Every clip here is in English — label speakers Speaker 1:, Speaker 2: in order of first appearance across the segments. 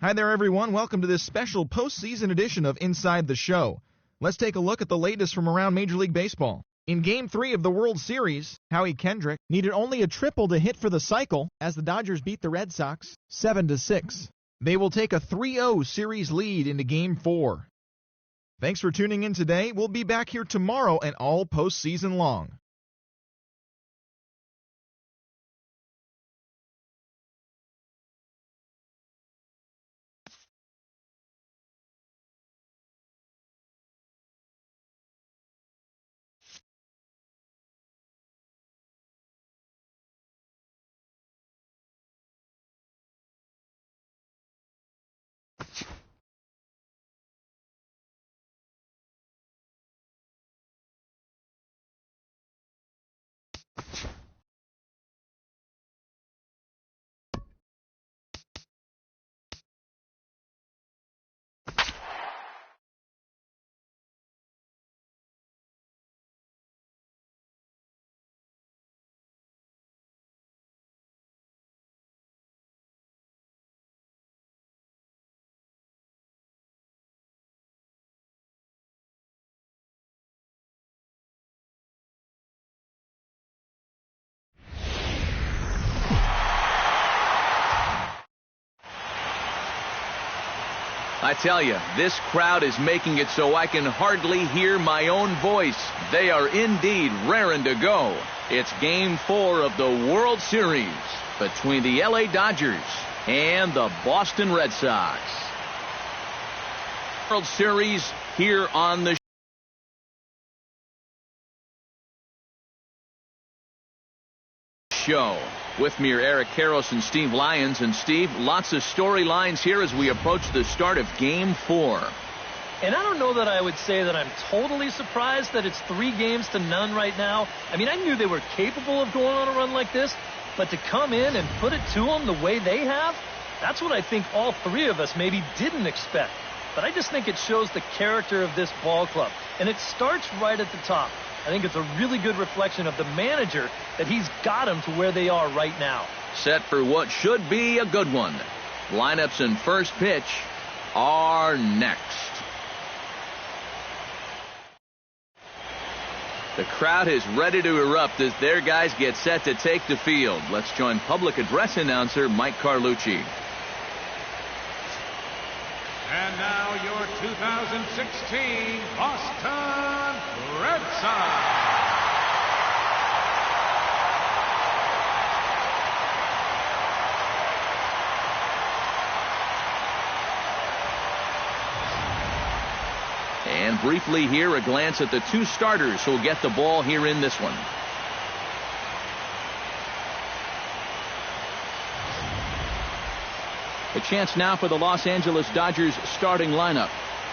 Speaker 1: Hi there, everyone. Welcome to this special postseason edition of Inside the Show. Let's take a look at the latest from around Major League Baseball. In Game 3 of the World Series, Howie Kendrick needed only a triple to hit for the cycle as the Dodgers beat the Red Sox 7-6. They will take a 3-0 series lead into Game 4. Thanks for tuning in today. We'll be back here tomorrow and all postseason long.
Speaker 2: I tell you, this crowd is making it so I can hardly hear my own voice. They are indeed raring to go. It's Game 4 of the World Series between the LA Dodgers and the Boston Red Sox. World Series here on the show. With me are Eric Karros and Steve Lyons. And Steve, lots of storylines here as we approach the start of Game 4.
Speaker 3: And I don't know that I would say that I'm totally surprised that it's 3-0 right now. I mean, I knew they were capable of going on a run like this, but to come in and put it to them the way they have, that's what I think all three of us maybe didn't expect. But I just think it shows the character of this ball club. And it starts right at the top. I think it's a really good reflection of the manager that he's got them to where they are right now.
Speaker 2: Set for what should be a good one. Lineups and first pitch are next. The crowd is ready to erupt as their guys get set to take the field. Let's join public address announcer Mike Carlucci.
Speaker 4: And now your 2016 Boston Red Sox.
Speaker 2: And briefly here, a glance at the two starters who will get the ball here in this one. A chance now for the Los Angeles Dodgers starting lineup.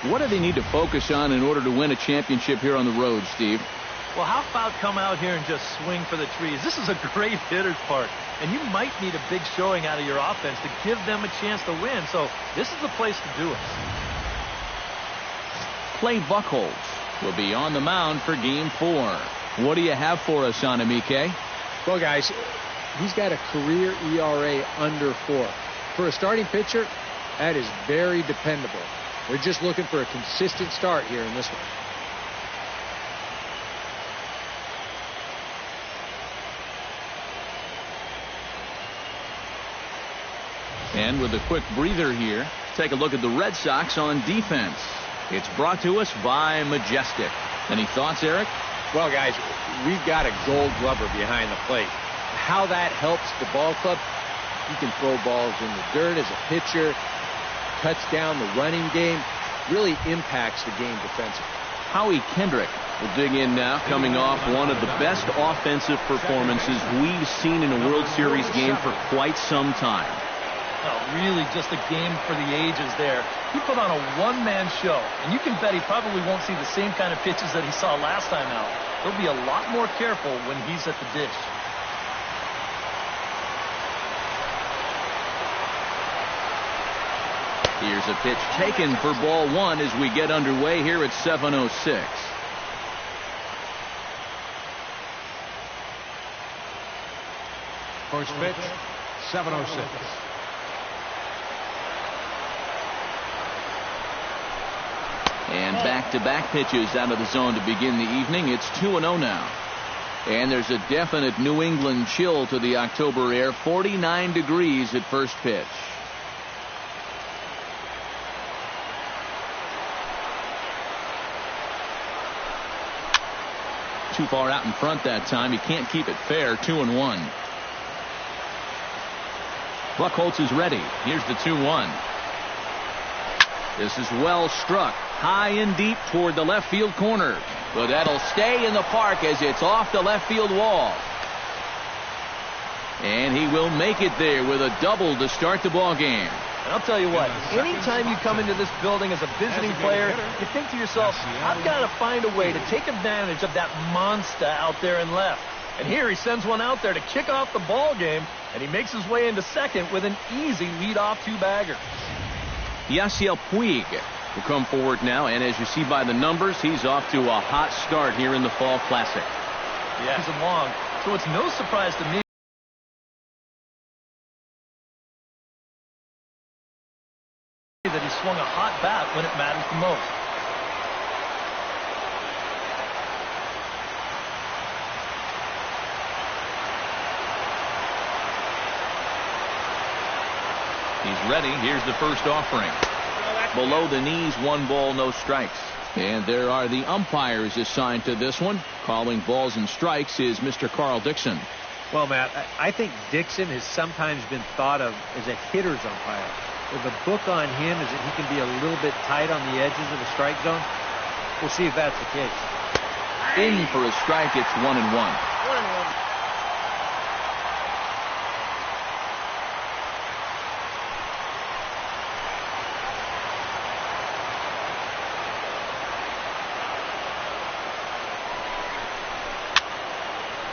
Speaker 2: What do they need to focus on in order to win a championship here on the road, Steve?
Speaker 3: Well, how about come out here and just swing for the trees? This is a great hitter's park, and you might need a big showing out of your offense to give them a chance to win. So this is the place to do it.
Speaker 2: Clay Buchholz will be on the mound for Game 4. What do you have for us on him, EK?
Speaker 5: Well, guys, he's got a career ERA under 4. For a starting pitcher, that is very dependable. They're just looking for a consistent start here in this one.
Speaker 2: And with a quick breather here, take a look at the Red Sox on defense. It's brought to us by Majestic. Any thoughts, Eric?
Speaker 5: Well, guys, we've got a gold glover behind the plate. How that helps the ball club, he can throw balls in the dirt as a pitcher, cuts down the running game, really impacts the game defensively.
Speaker 2: Howie Kendrick will dig in now, coming off one of the best offensive performances we've seen in a World Series game for quite some time.
Speaker 3: Oh, really just a game for the ages there. He put on a one-man show, and you can bet he probably won't see the same kind of pitches that he saw last time out. He'll be a lot more careful when he's at the dish.
Speaker 2: Here's a pitch taken for ball one as we get underway here at 7:06.
Speaker 4: First pitch, 7:06.
Speaker 2: And back-to-back pitches out of the zone to begin the evening. It's 2-0 now. And there's a definite New England chill to the October air. 49 degrees at first pitch. Too far out in front that time. He can't keep it fair. 2-1. Buchholz is ready. Here's the 2-1. This is well struck. High and deep toward the left field corner. But that'll stay in the park as it's off the left field wall. And he will make it there with a double to start the ball game.
Speaker 3: And I'll tell you what, anytime you come into this building as a visiting player, you think to yourself, I've got to find a way to take advantage of that monster out there in left. And here he sends one out there to kick off the ball game, and he makes his way into second with an easy lead-off two-bagger.
Speaker 2: Yasiel Puig will come forward now, and as you see by the numbers, he's off to a hot start here in the Fall Classic.
Speaker 3: Yeah, he's long, so it's no surprise to me that he swung a hot bat when it matters the most.
Speaker 2: He's ready. Here's the first offering. Below the knees, 1 ball, no strikes. And there are the umpires assigned to this one. Calling balls and strikes is Mr. Carl Dixon.
Speaker 5: Well, Matt, I think Dixon has sometimes been thought of as a hitter's umpire. Well, the book on him is that he can be a little bit tight on the edges of the strike zone. We'll see if that's the case.
Speaker 2: In for a strike. It's 1-1.
Speaker 3: 1-1.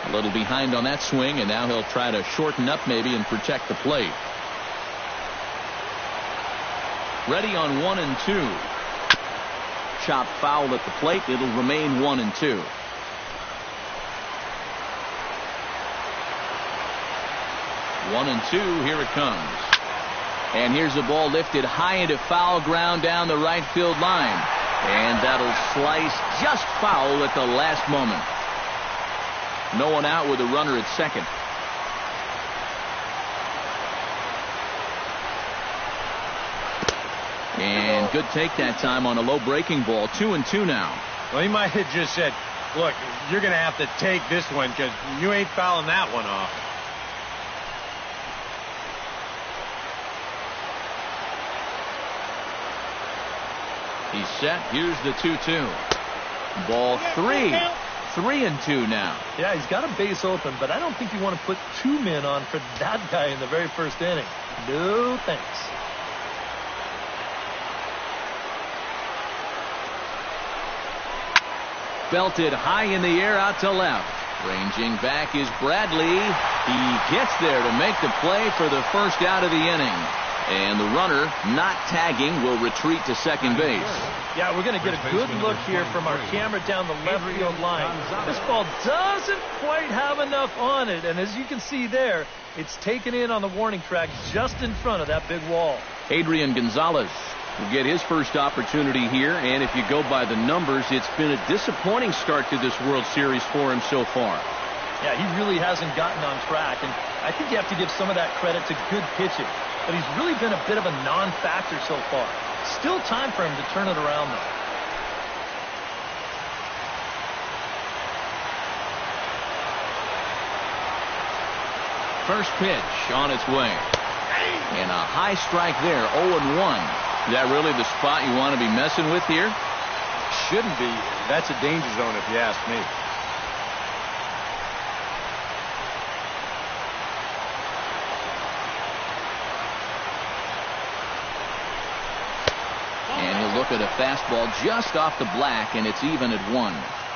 Speaker 2: A little behind on that swing, and now he'll try to shorten up maybe and protect the plate. Ready on 1-2. Chopped foul at the plate. It'll remain 1-2. One and two. Here it comes. And here's the ball lifted high into foul ground down the right field line. And that'll slice just foul at the last moment. No one out with a runner at second. And good take that time on a low breaking ball. 2-2 now.
Speaker 5: Well, he might have just said, look, you're going to have to take this one because you ain't fouling that one off.
Speaker 2: He's set. Here's the 2-2. Ball 3. 3-2 now.
Speaker 3: Yeah, he's got a base open, but I don't think you want to put 2 men on for that guy in the very first inning. No thanks.
Speaker 2: Belted high in the air out to left. Ranging back is Bradley. He gets there to make the play for the first out of the inning. And the runner, not tagging, will retreat to second base.
Speaker 3: Yeah, we're going to get a good look here from our camera down the left field line. This ball doesn't quite have enough on it, and as you can see there, it's taken in on the warning track just in front of that big wall.
Speaker 2: Adrian Gonzalez will get his first opportunity here, and if you go by the numbers, it's been a disappointing start to this World Series for him so far.
Speaker 3: Yeah, he really hasn't gotten on track, and I think you have to give some of that credit to good pitching. But he's really been a bit of a non-factor so far. Still time for him to turn it around, though.
Speaker 2: First pitch on its way. And a high strike there, 0-1. Is that really the spot you want to be messing with here?
Speaker 5: Shouldn't be. That's a danger zone if you ask me.
Speaker 2: And he'll look at a fastball just off the black, and it's even at 1.
Speaker 5: Well,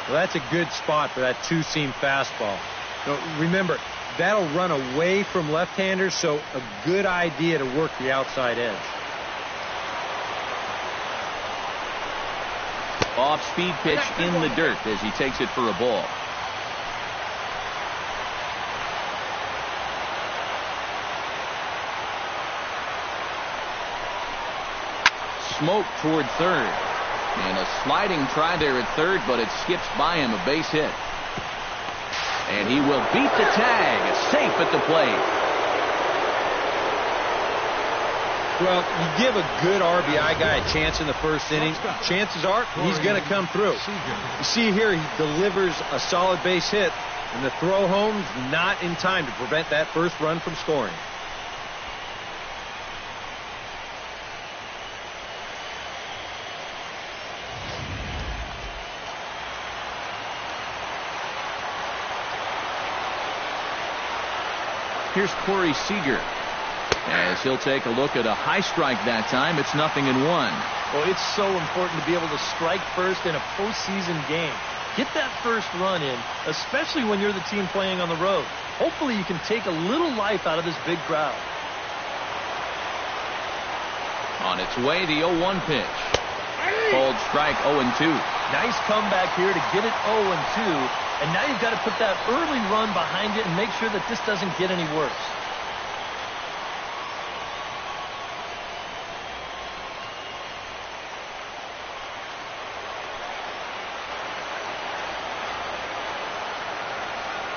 Speaker 5: that's a good spot for that two-seam fastball. So remember, that'll run away from left-handers, so a good idea to work the outside edge.
Speaker 2: Off-speed pitch in the dirt as he takes it for a ball. Smoke toward third. And a sliding try there at third, but it skips by him, a base hit. And he will beat the tag, safe at the plate.
Speaker 5: Well, you give a good RBI guy a chance in the first inning, chances are he's going to come through. You see here, he delivers a solid base hit, and the throw home's not in time to prevent that first run from scoring.
Speaker 2: Here's Corey Seager. As he'll take a look at a high strike that time. It's 0-1.
Speaker 3: Well, it's so important to be able to strike first in a postseason game. Get that first run in, especially when you're the team playing on the road. Hopefully you can take a little life out of this big crowd.
Speaker 2: On its way, the 0-1 pitch. Called strike, 0-2.
Speaker 3: Nice comeback here to get it 0-2. And now you've got to put that early run behind it and make sure that this doesn't get any worse.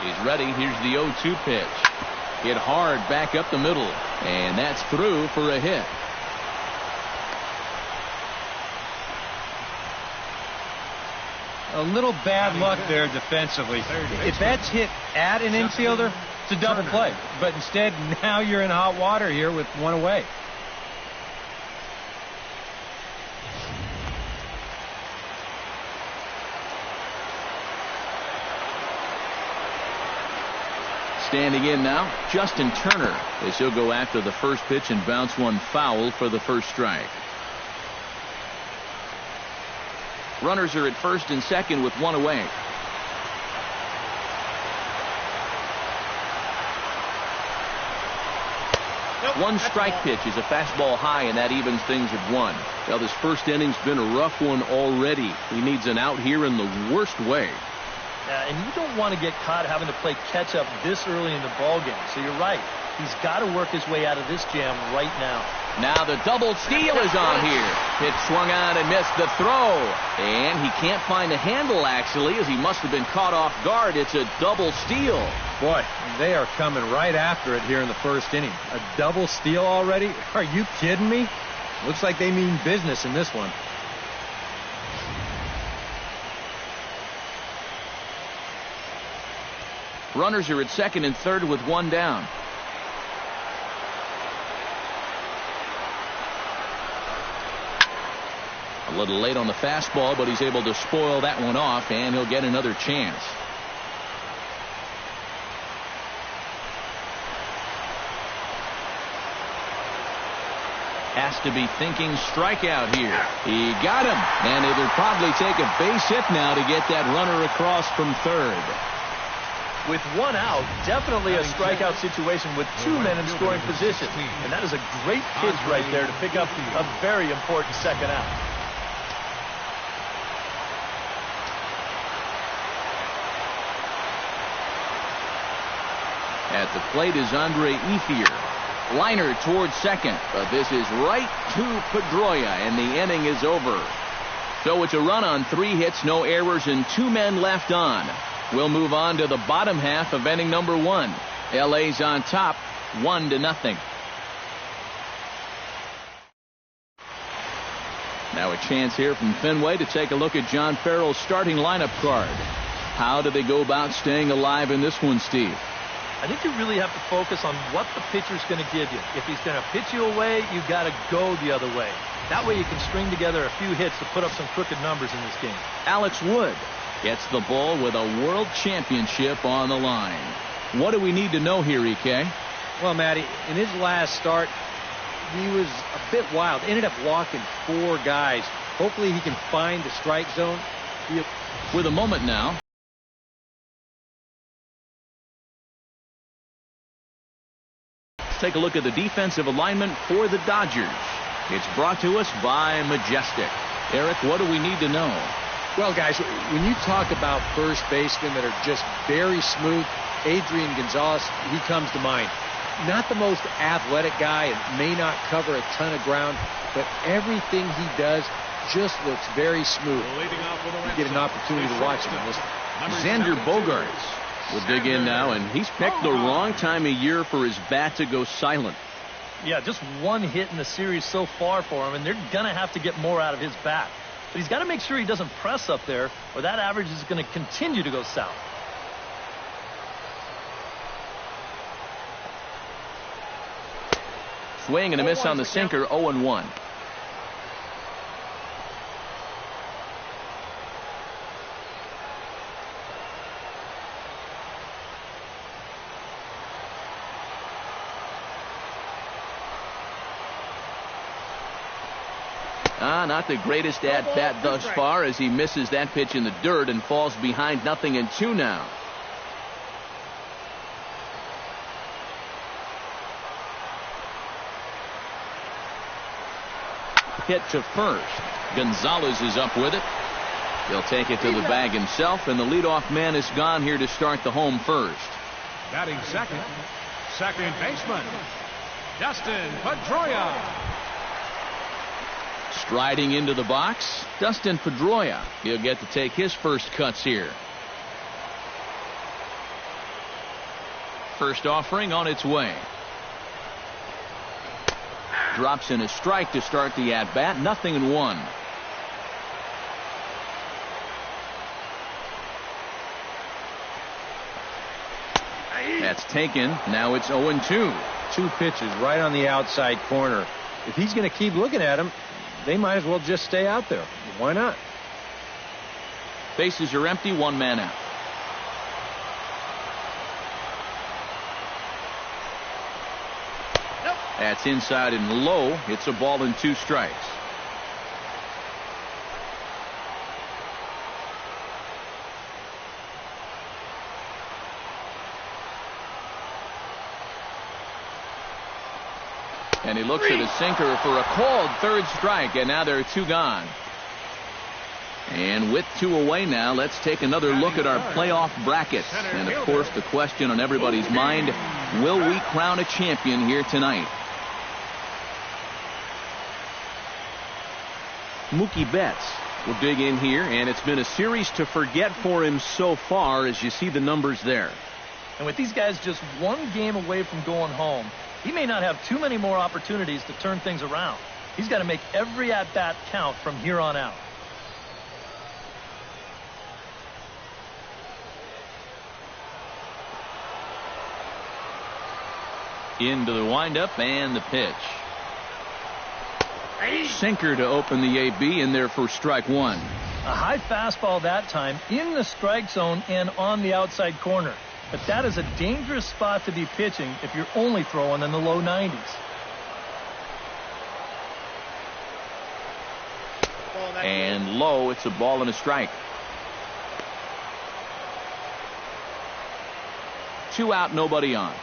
Speaker 2: He's ready. Here's the 0-2 pitch. Hit hard back up the middle. And that's through for a hit.
Speaker 6: A little bad luck there defensively. If that's hit at an infielder, it's a double play. But instead, now you're in hot water here with one away.
Speaker 2: Standing in now, Justin Turner, as he'll go after the first pitch and bounce one foul for the first strike. Runners are at first and second with one away. One strike pitch is a fastball high, and that evens things at one. Well, this first inning's been a rough one already. He needs an out here in the worst way.
Speaker 3: And you don't want to get caught having to play catch up this early in the ballgame. So you're right. He's got to work his way out of this jam right now.
Speaker 2: Now the double steal is on here. Pitch swung on and missed the throw. And he can't find the handle, actually, as he must have been caught off guard. It's a double steal.
Speaker 5: Boy, they are coming right after it here in the first inning. A double steal already? Are you kidding me? Looks like they mean business in this one.
Speaker 2: Runners are at second and third with one down. A little late on the fastball, but he's able to spoil that one off, and he'll get another chance. Has to be thinking strikeout here. He got him, and it'll probably take a base hit now to get that runner across from third.
Speaker 3: With one out, definitely a strikeout situation with two men in scoring position. And that is a great pitch right there to pick up a very important second out.
Speaker 2: At the plate is Andre Ethier. Liner towards second, but this is right to Pedroia, and the inning is over. So it's a run on 3 hits, no errors, and 2 men left on. We'll move on to the bottom half of inning number 1. LA's on top, 1-0. Now a chance here from Fenway to take a look at John Farrell's starting lineup card. How do they go about staying alive in this one, Steve?
Speaker 3: I think you really have to focus on what the pitcher's going to give you. If he's going to pitch you away, you've got to go the other way. That way you can string together a few hits to put up some crooked numbers in this game.
Speaker 2: Alex Wood gets the ball with a world championship on the line. What do we need to know here, EK?
Speaker 5: Well, Matty, in his last start, he was a bit wild. Ended up walking 4 guys. Hopefully he can find the strike zone.
Speaker 2: With a moment now. Let's take a look at the defensive alignment for the Dodgers. It's brought to us by Majestic. Eric, what do we need to know?
Speaker 5: Well, guys, when you talk about first basemen that are just very smooth, Adrian Gonzalez, he comes to mind. Not the most athletic guy and may not cover a ton of ground, but everything he does just looks very smooth. You get an opportunity to watch him in this one.
Speaker 2: Xander Bogaerts will dig in now, and he's picked the wrong time of year for his bat to go silent.
Speaker 3: Yeah, just one hit in the series so far for him, and they're going to have to get more out of his bat. But he's got to make sure he doesn't press up there, or that average is going to continue to go south.
Speaker 2: Swing and a miss on the sinker, 0-1. Not the greatest at-bat thus far as he misses that pitch in the dirt and falls behind 0-2 now. Hit to first. Gonzalez is up with it. He'll take it to the bag himself, and the leadoff man is gone here to start the home first.
Speaker 4: Batting second baseman, Dustin Pedroia.
Speaker 2: Striding into the box, Dustin Pedroia. He'll get to take his first cuts here. First offering on its way. Drops in a strike to start the at-bat. 0-1. That's taken. Now it's 0-2.
Speaker 6: Two pitches right on the outside corner. If he's going to keep looking at him, they might as well just stay out there. Why not?
Speaker 2: Bases are empty. One man out. That's inside and low. It's a ball and 2 strikes. And he looks at a sinker for a called third strike, and now there are 2 gone. And with 2 away now, let's take another look at our playoff bracket. And of course, the question on everybody's mind, will we crown a champion here tonight? Mookie Betts will dig in here, and it's been a series to forget for him so far as you see the numbers there.
Speaker 3: And with these guys just 1 game away from going home, he may not have too many more opportunities to turn things around. He's got to make every at-bat count from here on out.
Speaker 2: Into the windup and the pitch. Sinker to open the AB in there for strike 1.
Speaker 3: A high fastball that time in the strike zone and on the outside corner. But that is a dangerous spot to be pitching if you're only throwing in the low 90s.
Speaker 2: And low, it's a ball and a strike. 2 out, nobody on.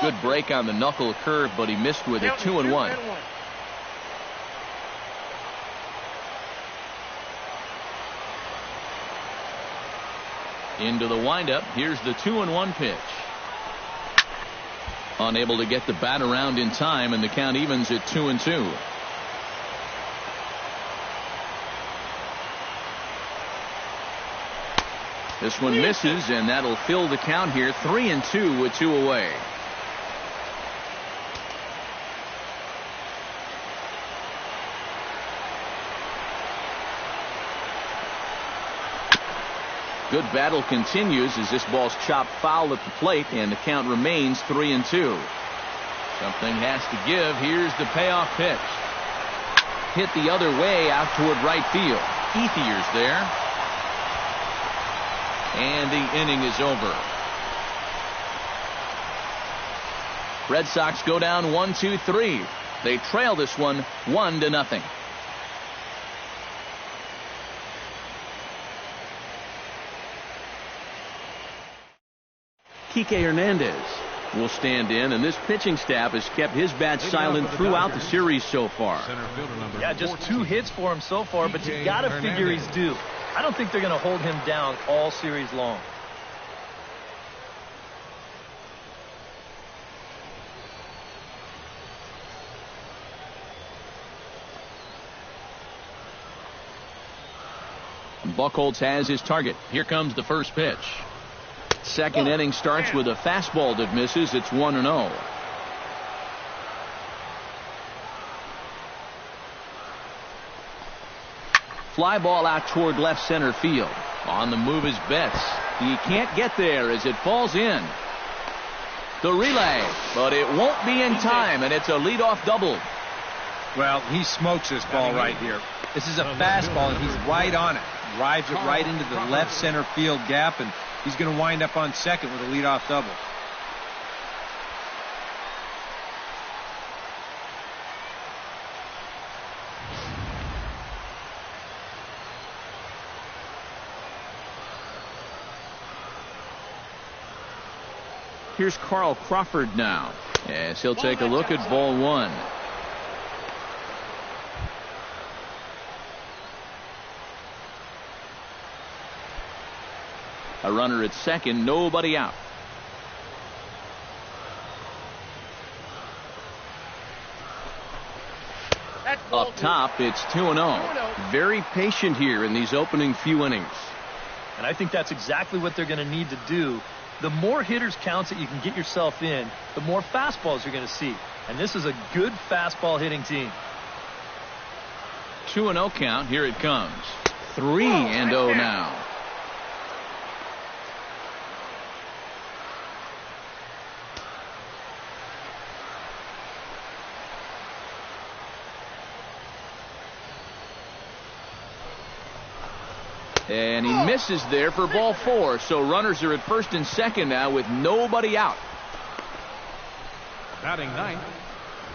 Speaker 2: Good break on the knuckle curve, but he missed with it. 2-1. Into the windup. Here's the 2-1 pitch. Unable to get the bat around in time, and the count evens at 2-2. This one misses, and that'll fill the count here. 3-2 with 2 away. Good battle continues as this ball's chopped foul at the plate, and the count remains 3-2. Something has to give. Here's the payoff pitch. Hit the other way out toward right field. Ethier's there. And the inning is over. Red Sox go down 1-2-3. They trail this one 1-0. Kike Hernandez will stand in, and this pitching staff has kept his bat silent throughout the series so far.
Speaker 3: Yeah, just 2 hits for him so far, but you got to figure he's due. I don't think they're going to hold him down all series long.
Speaker 2: Buchholz has his target. Here comes the first pitch. Second inning starts with a fastball that misses. It's 1-0. Fly ball out toward left center field. On the move is Betts. He can't get there as it falls in. The relay, but it won't be in time, and it's a leadoff double.
Speaker 6: Well, he smokes this ball right here. This is a fastball, and he's right on it. Drives it right into the left center field gap, and he's going to wind up on second with a leadoff double.
Speaker 2: Here's Carl Crawford now, as he'll take a look at ball one. A runner at second, nobody out. Up top, it's 2-0. Very patient here in these opening few innings.
Speaker 3: And I think that's exactly what they're going to need to do. The more hitters counts that you can get yourself in, the more fastballs you're going to see. And this is a good fastball hitting team.
Speaker 2: 2-0 count. Here it comes. 3-0 now. And he misses there for ball four. So runners are at first and second now with nobody out.
Speaker 4: Batting ninth,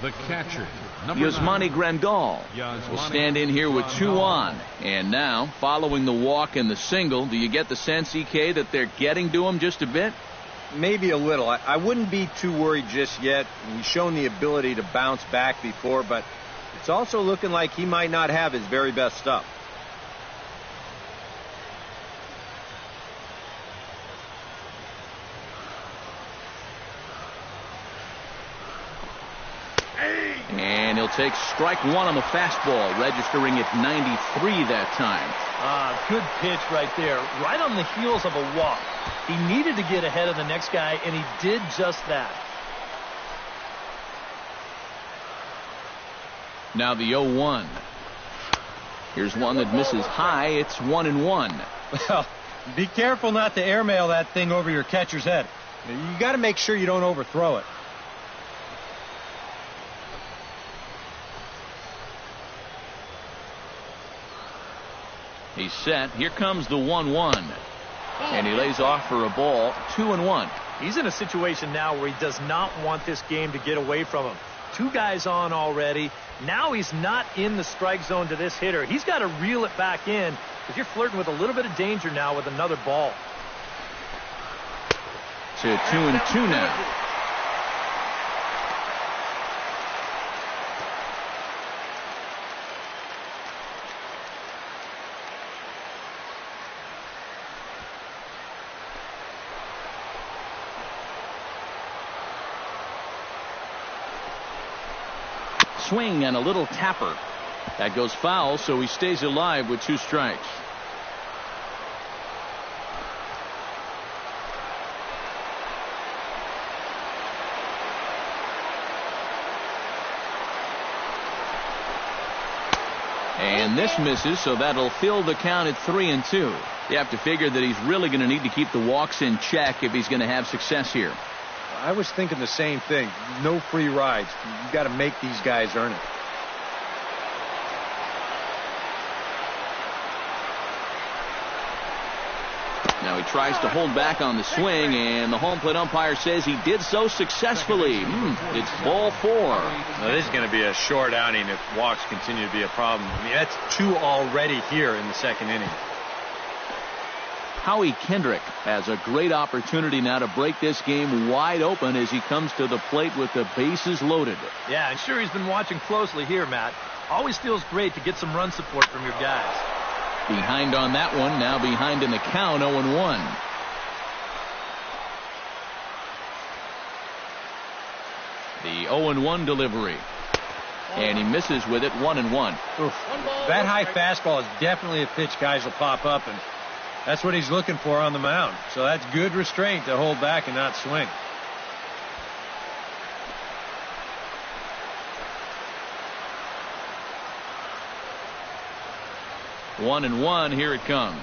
Speaker 4: the catcher,
Speaker 2: Yasmani Grandal will stand in here with 2 on. And now, following the walk and the single, do you get the sense, EK, that they're getting to him just a bit?
Speaker 6: Maybe a little. I wouldn't be too worried just yet. He's shown the ability to bounce back before, but it's also looking like he might not have his very best stuff.
Speaker 2: And he'll take strike one on the fastball, registering at 93 that time.
Speaker 3: Good pitch right there, right on the heels of a walk. He needed to get ahead of the next guy, and he did just that.
Speaker 2: Now the 0-1. Here's one that misses high. It's 1-1.
Speaker 6: Well, be careful not to airmail that thing over your catcher's head. You got to make sure you don't overthrow it.
Speaker 2: He's set. Here comes the 1-1. And he lays off for a ball. 2-1.
Speaker 3: He's in a situation now where he does not want this game to get away from him. 2 guys on already. Now he's not in the strike zone to this hitter. He's got to reel it back in because you're flirting with a little bit of danger now with another ball.
Speaker 2: To 2-2 now. Swing and a little tapper. That goes foul, so he stays alive with 2 strikes. And this misses, so that'll fill the count at 3-2. You have to figure that he's really going to need to keep the walks in check if he's going to have success here.
Speaker 6: I was thinking the same thing. No free rides. You got to make these guys earn it.
Speaker 2: Now he tries to hold back on the swing, and the home plate umpire says he did so successfully. It's ball 4.
Speaker 6: Now this is going to be a short outing if walks continue to be a problem. I mean, that's 2 already here in the second inning.
Speaker 2: Howie Kendrick has a great opportunity now to break this game wide open as he comes to the plate with the bases loaded.
Speaker 3: Yeah, and sure he's been watching closely here, Matt. Always feels great to get some run support from your guys.
Speaker 2: Behind on that one, now behind in the count, 0-1. The 0-1 delivery. And he misses with it, 1-1.
Speaker 6: That high fastball is definitely a pitch guys will pop up, and that's what he's looking for on the mound. So that's good restraint to hold back and not swing.
Speaker 2: One and one, here it comes.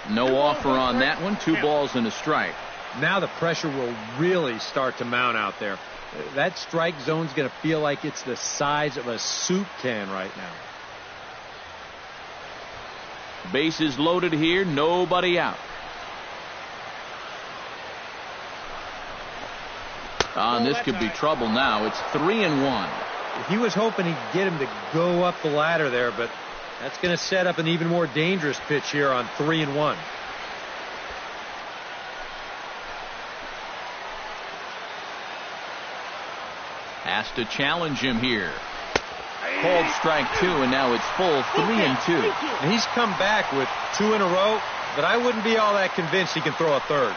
Speaker 2: No offer on that one. 2 balls and a strike.
Speaker 6: Now the pressure will really start to mount out there. That strike zone's going to feel like it's the size of a soup can right now.
Speaker 2: Bases loaded here, nobody out. This could be trouble now. It's 3-1.
Speaker 6: He was hoping he'd get him to go up the ladder there, but that's going to set up an even more dangerous pitch here on 3-1.
Speaker 2: Has to challenge him here. Called strike 2, and now it's full 3-2.
Speaker 6: And he's come back with 2 in a row, but I wouldn't be all that convinced he can throw a third.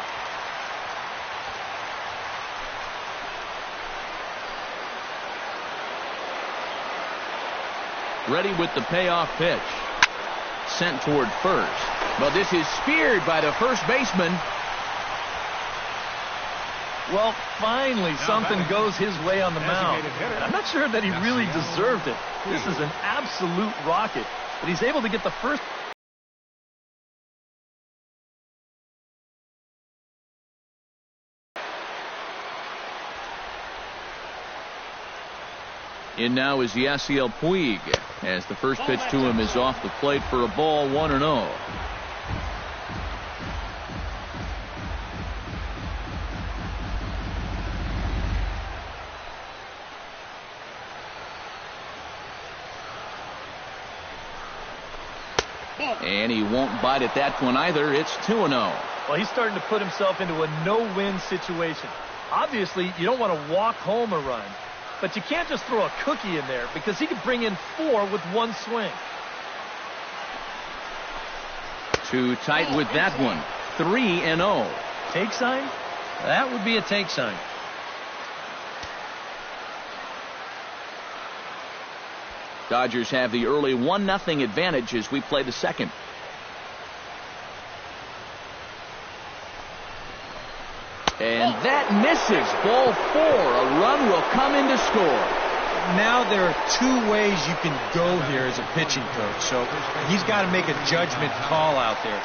Speaker 2: Ready with the payoff pitch. Sent toward first. But this is speared by the first baseman.
Speaker 3: Well, finally something goes his way on the mound. And I'm not sure that he really deserved it. This is an absolute rocket. But he's able to get the first.
Speaker 2: In now is Yasiel Puig, as the first pitch to him is off the plate for a ball, 1-0. And he won't bite at that one either. It's 2-0.
Speaker 3: Well, he's starting to put himself into a no-win situation. Obviously, you don't want to walk home a run. But you can't just throw a cookie in there because he could bring in 4 with 1 swing.
Speaker 2: Too tight with that one. 3-0.
Speaker 3: Take sign?
Speaker 6: That would be a take sign.
Speaker 2: Dodgers have the early 1-0 advantage as we play the second. And that misses. Ball 4. A run will come in to score.
Speaker 6: Now there are 2 ways you can go here as a pitching coach. So he's got to make a judgment call out there.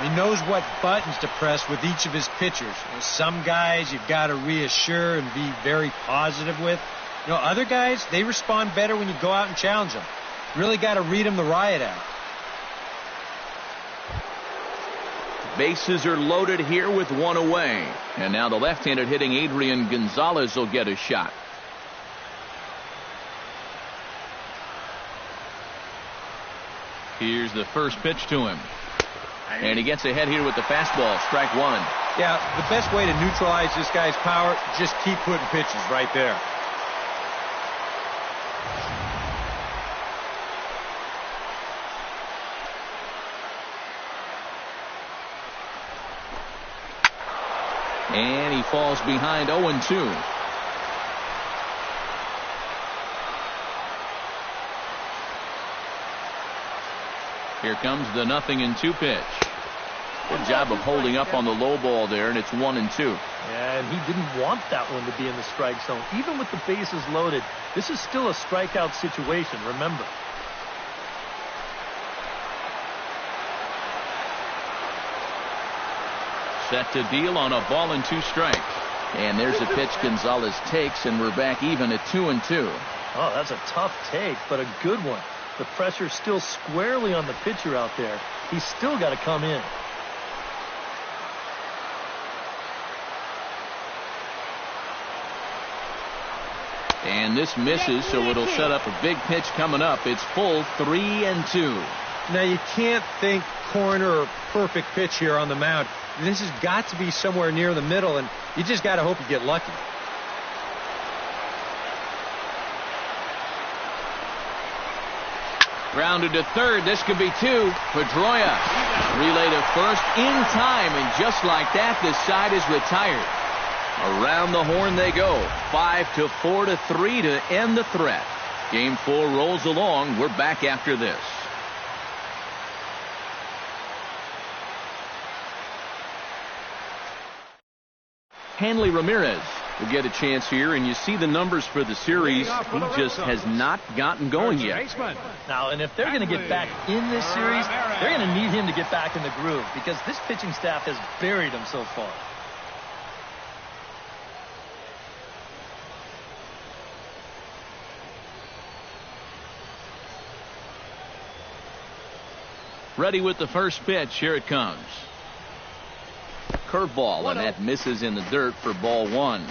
Speaker 6: He knows what buttons to press with each of his pitchers. Some guys you've got to reassure and be very positive with. Other guys, they respond better when you go out and challenge them. Really got to read them the riot act.
Speaker 2: Bases are loaded here with 1 away. And now the left-handed hitting Adrian Gonzalez will get a shot. Here's the first pitch to him. And he gets ahead here with the fastball. Strike 1.
Speaker 6: Yeah, the best way to neutralize this guy's power, just keep putting pitches right there.
Speaker 2: And he falls behind 0-2. Here comes the 0-2 pitch. Good job of holding up on the low ball there, and it's 1-2.
Speaker 3: Yeah, and he didn't want that one to be in the strike zone. Even with the bases loaded, this is still a strikeout situation, remember.
Speaker 2: Set to deal on a ball and 2 strikes. And there's a pitch Gonzalez takes, and we're back even at 2-2.
Speaker 3: Oh, that's a tough take, but a good one. The pressure's still squarely on the pitcher out there. He's still got to come in.
Speaker 2: And this misses, so it'll set up a big pitch coming up. It's full 3-2.
Speaker 6: Now you can't think corner or perfect pitch here on the mound. This has got to be somewhere near the middle, and you just got to hope you get lucky.
Speaker 2: Grounded to third. This could be 2. Pedroia. Relay to first in time, and just like that, this side is retired. Around the horn they go. 5-4 to 3 to end the threat. Game 4 rolls along. We're back after this. Hanley Ramirez will get a chance here, and you see the numbers for the series. He just has not gotten going yet.
Speaker 3: Now, and if they're going to get back in this series, they're going to need him to get back in the groove because this pitching staff has buried him so far.
Speaker 2: Ready with the first pitch. Here it comes. Curveball, and that misses in the dirt for ball 1.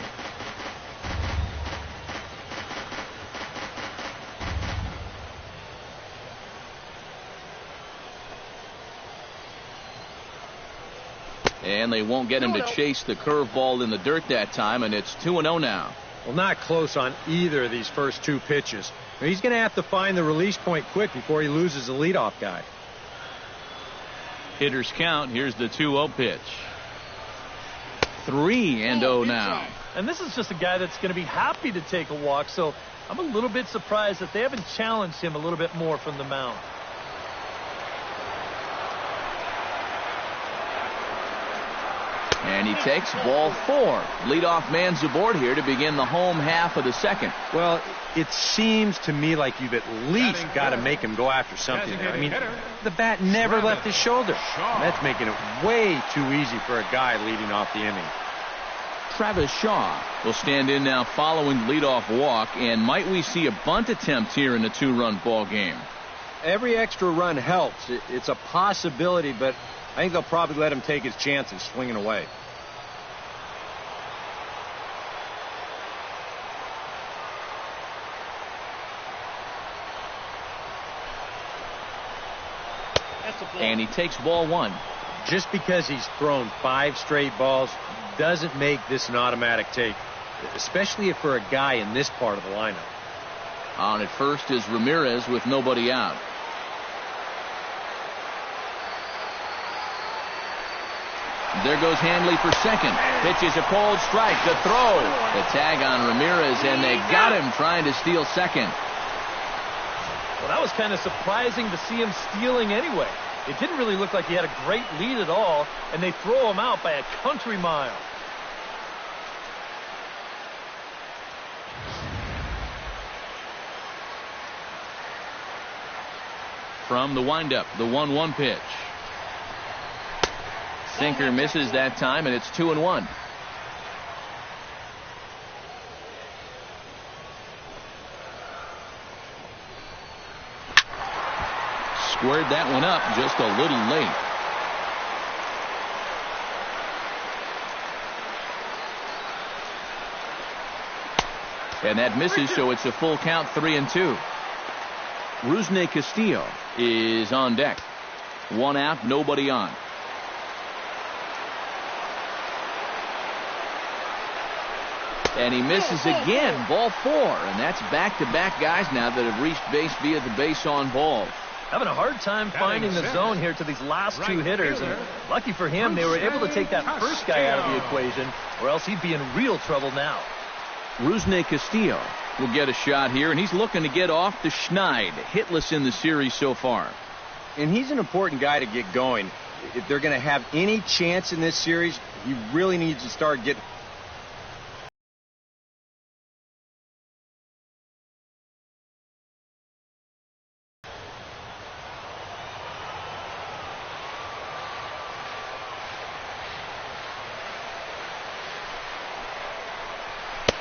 Speaker 2: And they won't get him to chase the curveball in the dirt that time, and it's 2-0 now.
Speaker 6: Well, not close on either of these first 2 pitches. He's going to have to find the release point quick before he loses the leadoff guy.
Speaker 2: Hitters count. Here's the 2-0 pitch. 3-0 now.
Speaker 3: And this is just a guy that's going to be happy to take a walk, so I'm a little bit surprised that they haven't challenged him a little bit more from the mound.
Speaker 2: And he takes ball 4. Leadoff man's aboard here to begin the home half of the second.
Speaker 6: Well, it seems to me like you've at least got to make him go after something there. I mean, the bat never left his shoulder. That's making it way too easy for a guy leading off the inning.
Speaker 2: Travis Shaw will stand in now following leadoff walk, and might we see a bunt attempt here in the 2-run ball game?
Speaker 6: Every extra run helps. It's a possibility, but I think they'll probably let him take his chances swinging away.
Speaker 2: And he takes ball 1.
Speaker 6: Just because he's thrown 5 straight balls doesn't make this an automatic take, especially if for a guy in this part of the lineup.
Speaker 2: On at first is Ramirez with nobody out. There goes Hanley for second. Pitches a cold strike. The throw. The tag on Ramirez, and they got him trying to steal second.
Speaker 3: Well, that was kind of surprising to see him stealing anyway. It didn't really look like he had a great lead at all, and they throw him out by a country mile.
Speaker 2: From the windup, the 1-1 pitch. Sinker misses that time, and it's 2-1. Squared that one up just a little late. And that misses, so it's a full count, 3-2. Rusney Castillo is on deck. 1 out, nobody on. And he misses again, ball 4. And that's back-to-back guys now that have reached base via the base on balls.
Speaker 3: Having a hard time finding the zone here to these last 2 hitters. And lucky for him, they were able to take that first guy out of the equation, or else he'd be in real trouble now.
Speaker 2: Rusney Castillo will get a shot here, and he's looking to get off the Schneid. Hitless in the series so far.
Speaker 6: And he's an important guy to get going. If they're going to have any chance in this series, he really needs to start getting...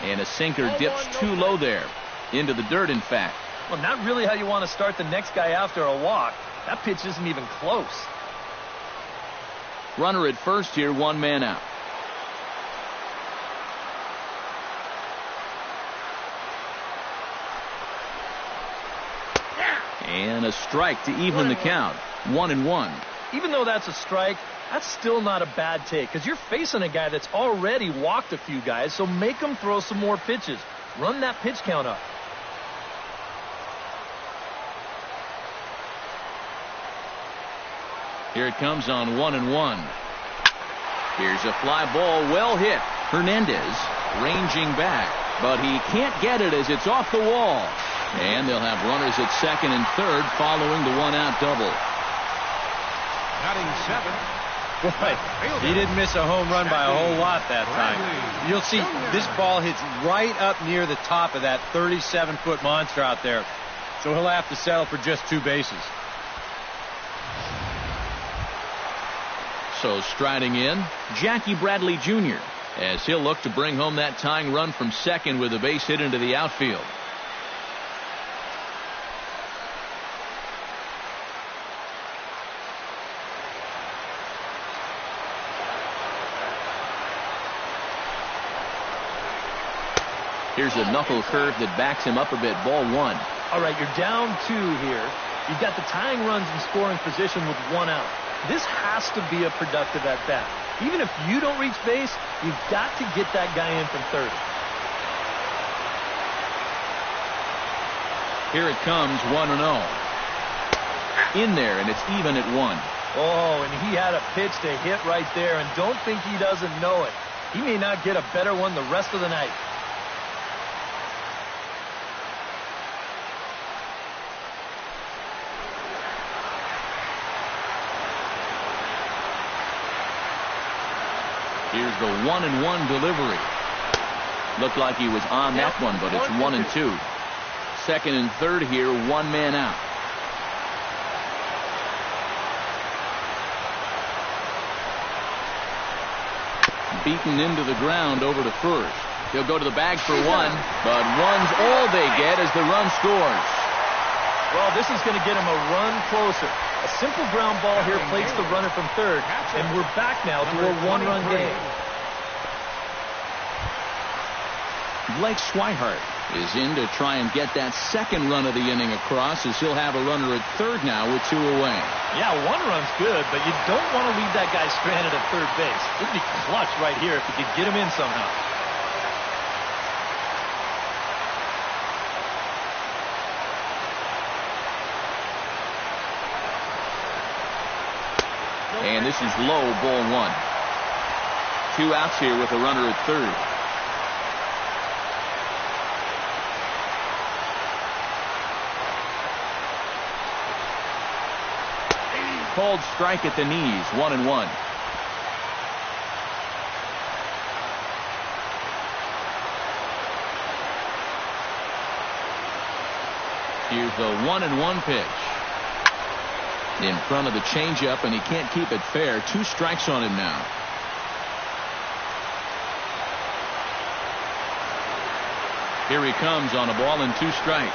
Speaker 2: And a sinker dips too low there. Into the dirt, in fact.
Speaker 3: Well, not really how you want to start the next guy after a walk. That pitch isn't even close.
Speaker 2: Runner at first here, 1 man out. And a strike to even the count. 1-1.
Speaker 3: Even though that's a strike, that's still not a bad take because you're facing a guy that's already walked a few guys, so make him throw some more pitches. Run that pitch count up.
Speaker 2: Here it comes on 1-1. Here's a fly ball, well hit. Hernandez ranging back, but he can't get it as it's off the wall. And they'll have runners at second and third following the one-out double.
Speaker 4: Batting seventh.
Speaker 6: Boy, he didn't miss a home run by a whole lot that time. You'll see this ball hits right up near the top of that 37-foot monster out there. So he'll have to settle for just 2 bases.
Speaker 2: So striding in, Jackie Bradley Jr. as he'll look to bring home that tying run from second with a base hit into the outfield. Here's a knuckle curve that backs him up a bit. Ball 1.
Speaker 3: All right, you're down 2 here. You've got the tying runs in scoring position with 1 out. This has to be a productive at-bat. Even if you don't reach base, you've got to get that guy in from third.
Speaker 2: Here it comes, 1-0. In there, and it's even at 1.
Speaker 3: Oh, and he had a pitch to hit right there, and don't think he doesn't know it. He may not get a better one the rest of the night.
Speaker 2: Here's the 1-1 delivery. Looked like he was on that one, but it's 1-2. Second and third here, 1 man out. Beaten into the ground over to first. He'll go to the bag for 1, but 1's all they get as the run scores.
Speaker 3: Well, this is going to get him a run closer. A simple ground ball here plates the runner from third, and we're back now to a 1-run game.
Speaker 2: Blake Swihart is in to try and get that second run of the inning across as he'll have a runner at third now with 2 away.
Speaker 3: Yeah, 1 run's good, but you don't want to leave that guy stranded at third base. It'd be clutch right here if you could get him in somehow.
Speaker 2: And this is low, ball 1. 2 outs here with a runner at third. Called strike at the knees, 1-1. Here's the 1-1 pitch. In front of the changeup, and he can't keep it fair. 2 strikes on him now. Here he comes on a ball and 2 strikes.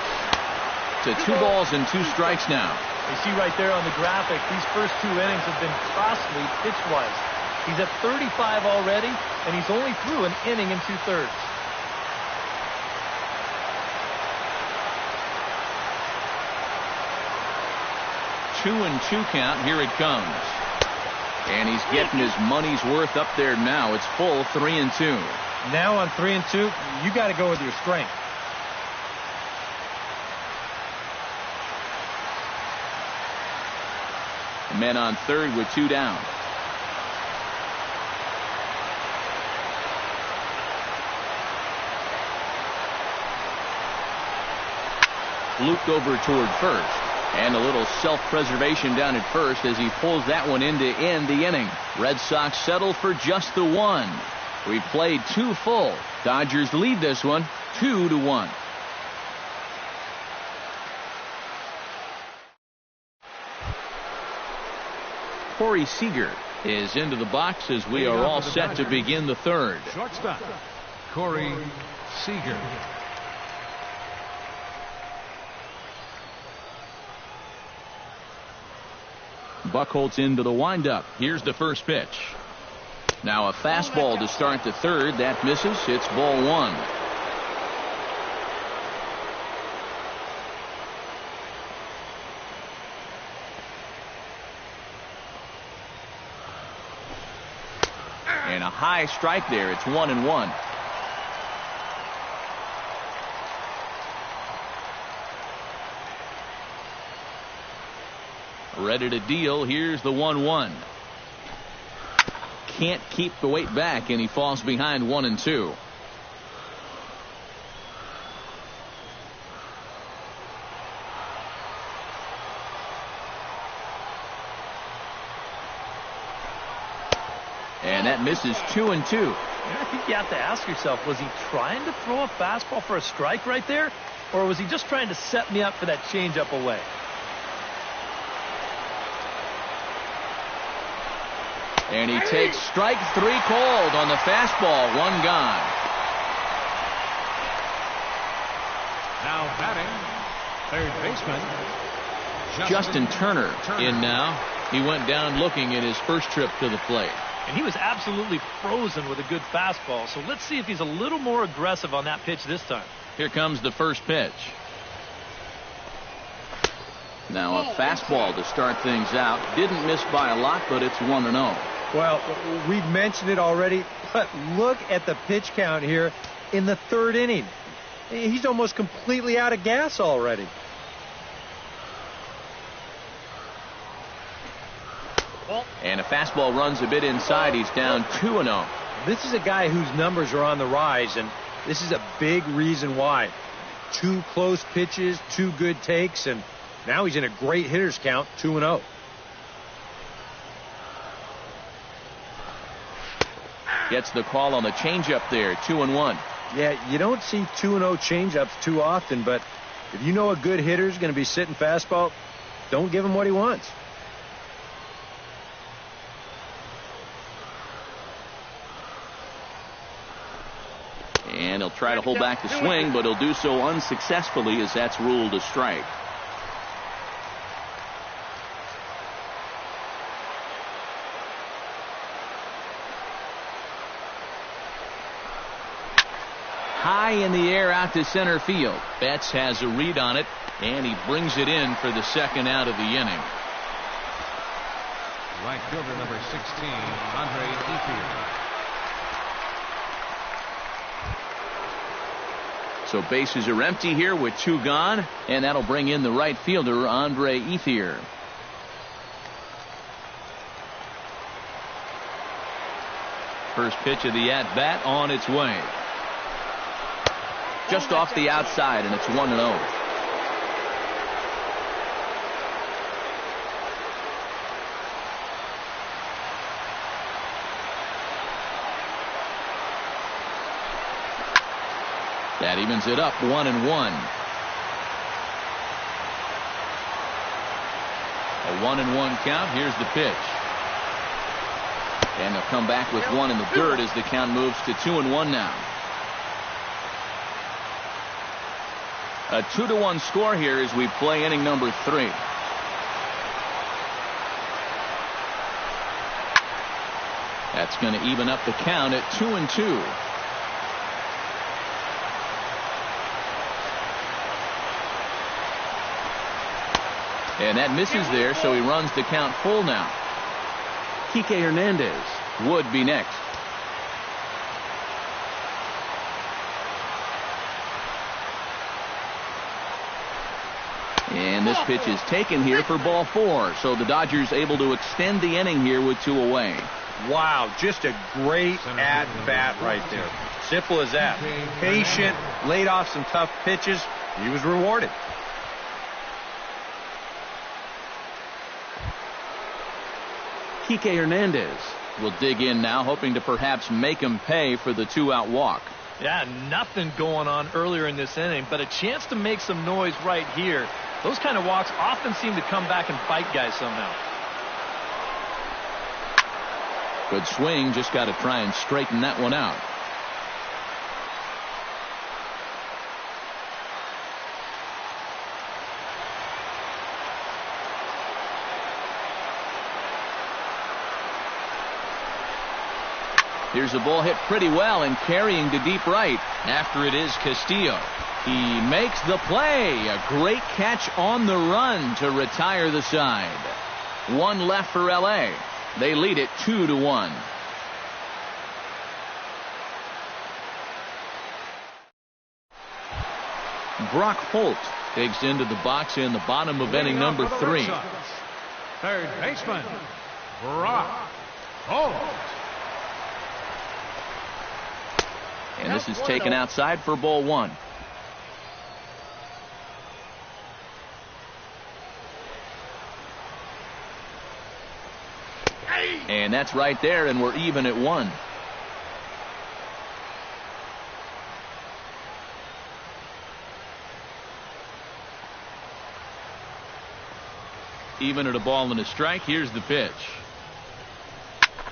Speaker 2: To 2 balls and 2 strikes now.
Speaker 3: You see right there on the graphic, these first 2 innings have been costly pitch-wise. He's at 35 already, and he's only through an inning and 2/3.
Speaker 2: Two and 2 count. Here it comes. And he's getting his money's worth up there now. It's full 3-2.
Speaker 6: Now on 3-2, you got to go with your strength.
Speaker 2: Men on third with 2 down. Looped over toward first. And a little self-preservation down at first as he pulls that one in to end the inning. Red Sox settle for just the 1. We've played 2 full. Dodgers lead this one 2-1. Corey Seager is into the box as we are all set to begin the third.
Speaker 4: Shortstop, Corey Seager.
Speaker 2: Buchholz into the windup. Here's the first pitch. Now a fastball to start the third. That misses. It's ball 1. And a high strike there. It's 1-1. Ready to deal. Here's the 1-1. Can't keep the weight back, and he falls behind 1-2. And that misses 2-2.
Speaker 3: I think you have to ask yourself, was he trying to throw a fastball for a strike right there? Or was he just trying to set me up for that changeup away?
Speaker 2: And he takes strike 3 cold on the fastball. 1 gone.
Speaker 4: Now batting, third baseman,
Speaker 2: Justin Turner in now. He went down looking at his first trip to the plate.
Speaker 3: And he was absolutely frozen with a good fastball. So let's see if he's a little more aggressive on that pitch this time.
Speaker 2: Here comes the first pitch. Now a fastball to start things out. Didn't miss by a lot, but it's 1-0.
Speaker 6: Well, we've mentioned it already, but look at the pitch count here in the 3rd inning. He's almost completely out of gas already.
Speaker 2: And a fastball runs a bit inside. He's down 2-0.
Speaker 6: This is a guy whose numbers are on the rise, and this is a big reason why. 2 close pitches, 2 good takes, and now he's in a great hitter's count, 2-0.
Speaker 2: Gets the call on the changeup there, 2-1.
Speaker 6: Yeah, you don't see 2-0 changeups too often, but if you know a good hitter's going to be sitting fastball, don't give him what he wants.
Speaker 2: And he'll try to hold back the swing, but he'll do so unsuccessfully as that's ruled a strike. High in the air out to center field. Betts has a read on it, and he brings it in for the 2nd out of the inning.
Speaker 4: right fielder number 16, Andre Ethier.
Speaker 2: So bases are empty here with 2 gone, and that'll bring in the right fielder, Andre Ethier. First pitch of the at-bat on its way. Just off the outside, and it's 1-0. That evens it up, 1-1. A 1-1 count. Here's the pitch. And they'll come back with 1 in the dirt as the count moves to 2-1 now. A 2-1 score here as we play inning number 3. That's going to even up the count at 2-2. And that misses there, so he runs the count full now. Kike Hernandez would be next. And this pitch is taken here for ball 4. So the Dodgers able to extend the inning here with 2 away.
Speaker 6: Wow, just a great at-bat right there. Simple as that. Patient, laid off some tough pitches. He was rewarded.
Speaker 2: Kike Hernandez will dig in now, hoping to perhaps make him pay for the 2-out walk.
Speaker 3: Yeah, nothing going on earlier in this inning, but a chance to make some noise right here. Those kind of walks often seem to come back and bite guys somehow.
Speaker 2: Good swing, just got to try and straighten that one out. Here's a ball hit pretty well and carrying to deep right after it is Castillo. He makes the play. A great catch on the run to retire the side. 1 left for L.A. They lead it 2-1. Brock Holt digs into the box in the bottom of inning number 3.
Speaker 4: Third baseman, Brock Holt.
Speaker 2: And this is taken outside for ball 1. And that's right there, and we're even at 1. Even at a ball and a strike. Here's the pitch.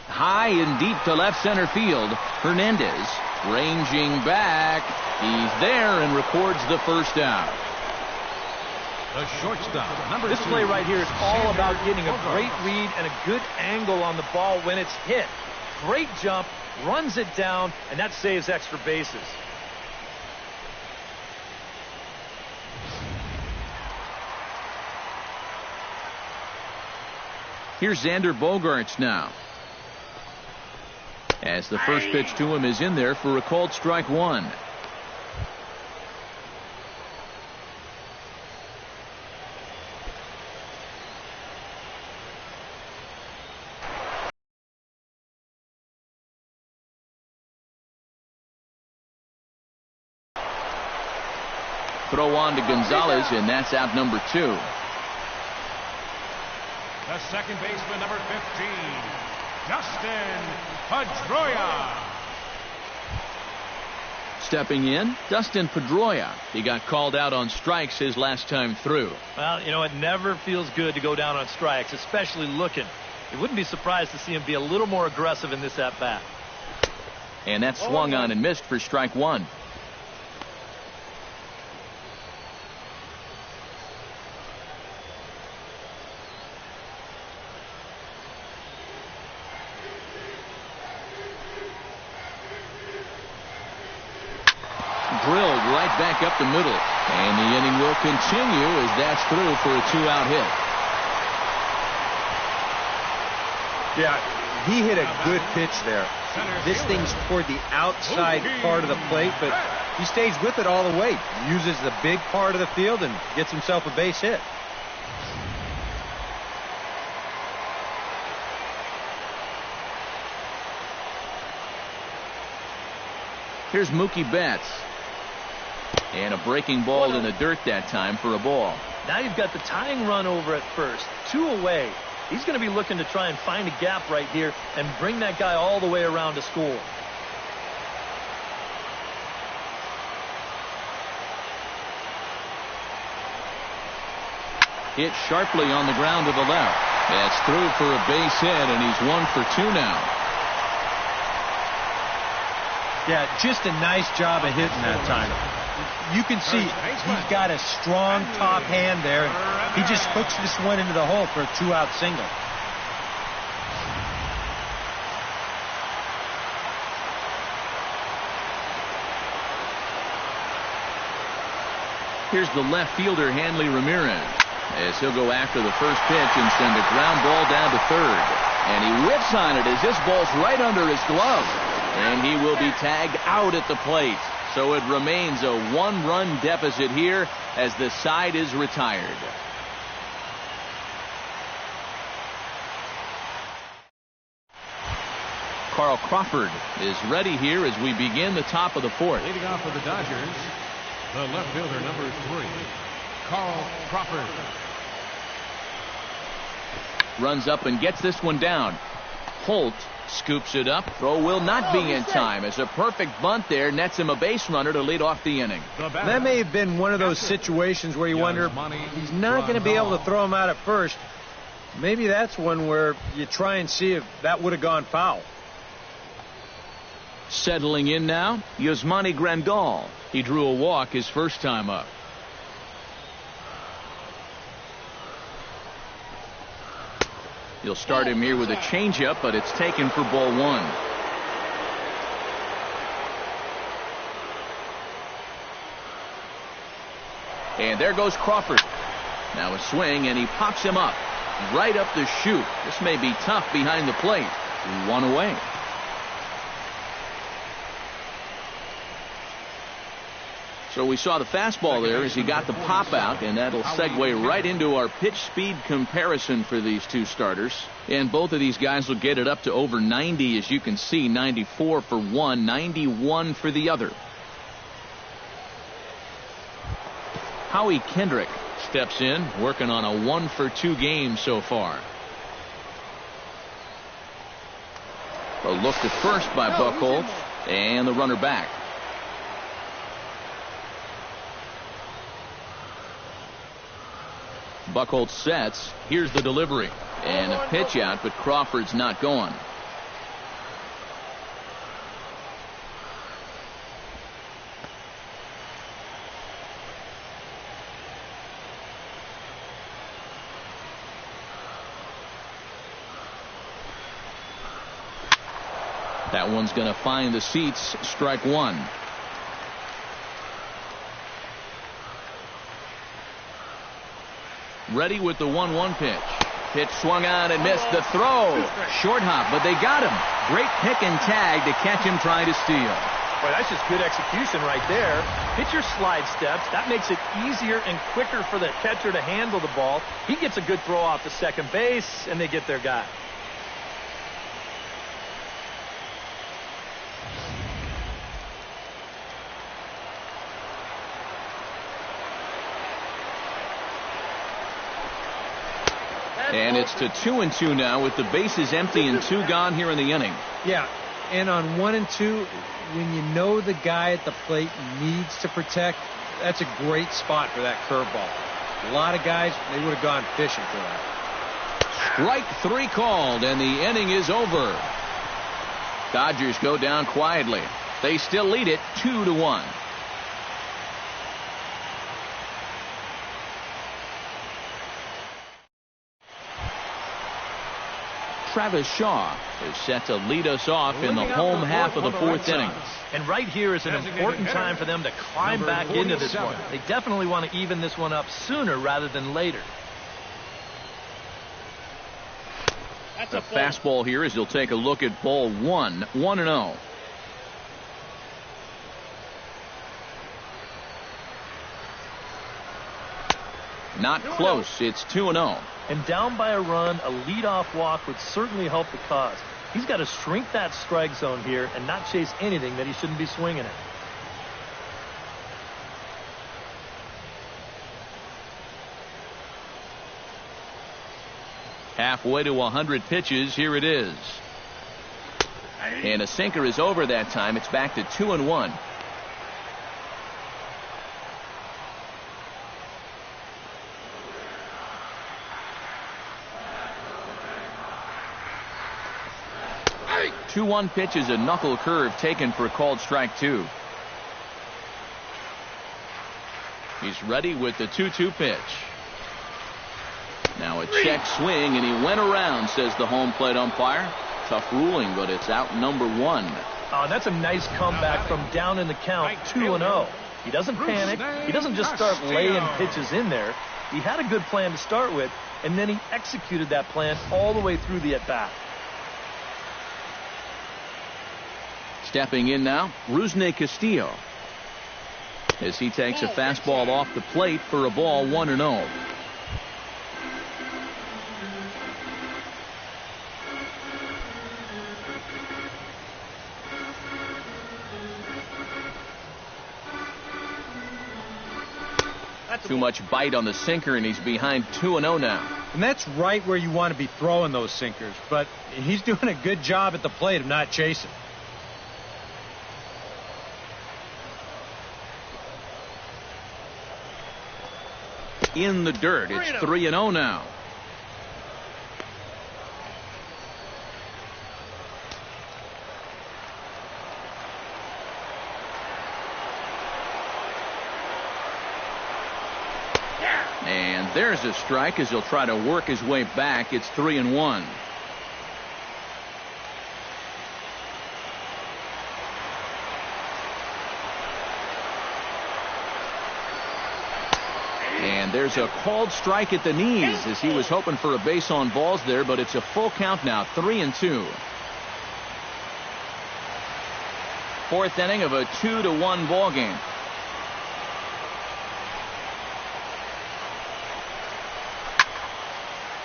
Speaker 2: High and deep to left center field. Hernandez ranging back. He's there and records the first out.
Speaker 4: The shortstop, number 2.
Speaker 3: This play right here is all about getting a great read and a good angle on the ball when it's hit. Great jump, runs it down, and that saves extra bases.
Speaker 2: Here's Xander Bogaerts now. As the first pitch to him is in there for a called strike 1. Throw on to Gonzalez, and that's out number 2.
Speaker 4: The second baseman, number 15, Dustin Pedroia.
Speaker 2: Stepping in, Dustin Pedroia. He got called out on strikes his last time through.
Speaker 3: Well, you know, it never feels good to go down on strikes, especially looking. You wouldn't be surprised to see him be a little more aggressive in this at-bat.
Speaker 2: And that swung on and missed for strike 1. Drilled right back up the middle. And the inning will continue as that's through for a 2-out hit.
Speaker 6: Yeah, he hit a good pitch there. This thing's toward the outside part of the plate, but he stays with it all the way. Uses the big part of the field and gets himself a base hit.
Speaker 2: Here's Mookie Betts. And a breaking ball in the dirt that time for a ball.
Speaker 3: Now you've got the tying run over at first. 2 away. He's going to be looking to try and find a gap right here and bring that guy all the way around to score.
Speaker 2: Hit sharply on the ground to the left. That's through for a base hit, and he's 1 for 2 now.
Speaker 6: Yeah, just a nice job of hitting that time. You can see he's got a strong top hand there. He just hooks this one into the hole for a 2-out single.
Speaker 2: Here's the left fielder, Hanley Ramirez, as he'll go after the first pitch and send a ground ball down to third. And he whips on it as this ball's right under his glove. And he will be tagged out at the plate. So it remains a 1-run deficit here as the side is retired. Carl Crawford is ready here as we begin the top of the 4th.
Speaker 4: Leading off for the Dodgers, the left fielder, number 3, Carl Crawford.
Speaker 2: Runs up and gets this one down. Holt scoops it up. Throw will not be in time as a perfect bunt there nets him a base runner to lead off the inning.
Speaker 6: That may have been one of those situations where you wonder, he's not going to be able to throw him out at first. Maybe that's one where you try and see if that would have gone foul.
Speaker 2: Settling in now, Yasmani Grandal. He drew a walk his first time up. He'll start him here with a changeup, but it's taken for ball 1. And there goes Crawford. Now a swing, and he pops him up right up the chute. This may be tough behind the plate. 1 away. So we saw the fastball there as he got the pop out, and that'll segue right into our pitch speed comparison for these two starters. And both of these guys will get it up to over 90, as you can see. 94 for one, 91 for the other. Howie Kendrick steps in, working on a 1 for 2 game so far. A look to first by Buchholz, and the runner back. Buchholz sets. Here's the delivery. And a pitch out, but Crawford's not going. That one's going to find the seats. Strike one. Ready with the 1-1 pitch. Pitch swung on and missed the throw. Short hop, but they got him. Great pick and tag to catch him trying to steal.
Speaker 3: Boy, that's just good execution right there. Pitcher slide steps. That makes it easier and quicker for the catcher to handle the ball. He gets a good throw off to second base, and they get their guy.
Speaker 2: And it's to 2-2 now with the bases empty and 2 gone here in the inning.
Speaker 6: Yeah, and on 1 and 2, when you know the guy at the plate needs to protect, that's a great spot for that curveball. A lot of guys, they would have gone fishing for that.
Speaker 2: Strike 3 called, and the inning is over. Dodgers go down quietly. They still lead it 2-1. Travis Shaw is set to lead us off in the home half of the 4th inning.
Speaker 3: And right here is an important time for them to climb back into this one. They definitely want to even this one up sooner rather than later.
Speaker 2: The fastball here as he'll take a look at ball 1, 1-0. Not close. It's 2-0.
Speaker 3: And down by a run, a leadoff walk would certainly help the cause. He's got to shrink that strike zone here and not chase anything that he shouldn't be swinging at.
Speaker 2: Halfway to 100 pitches. Here it is. And a sinker is over that time. It's back to 2-1. The 2-1 pitch is a knuckle curve taken for a called strike 2. He's ready with the 2-2 pitch. Now a check swing, and he went around, says the home plate umpire. Tough ruling, but it's out number 1.
Speaker 3: Oh, that's a nice comeback from down in the count, 2-0. He doesn't panic. He doesn't just start laying pitches in there. He had a good plan to start with, and then he executed that plan all the way through the at-bat.
Speaker 2: Stepping in now, Rusney Castillo, as he takes a fastball off the plate for a ball 1-0. Too much bite on the sinker, and he's behind 2-0 now.
Speaker 6: And that's right where you want to be throwing those sinkers, but he's doing a good job at the plate of not chasing.
Speaker 2: In the dirt. It's 3-0 now. And there's a strike as he'll try to work his way back. It's 3-1. And there's a called strike at the knees as he was hoping for a base on balls there, but it's a full count now, 3-2. 4th inning of a 2-1 ball game.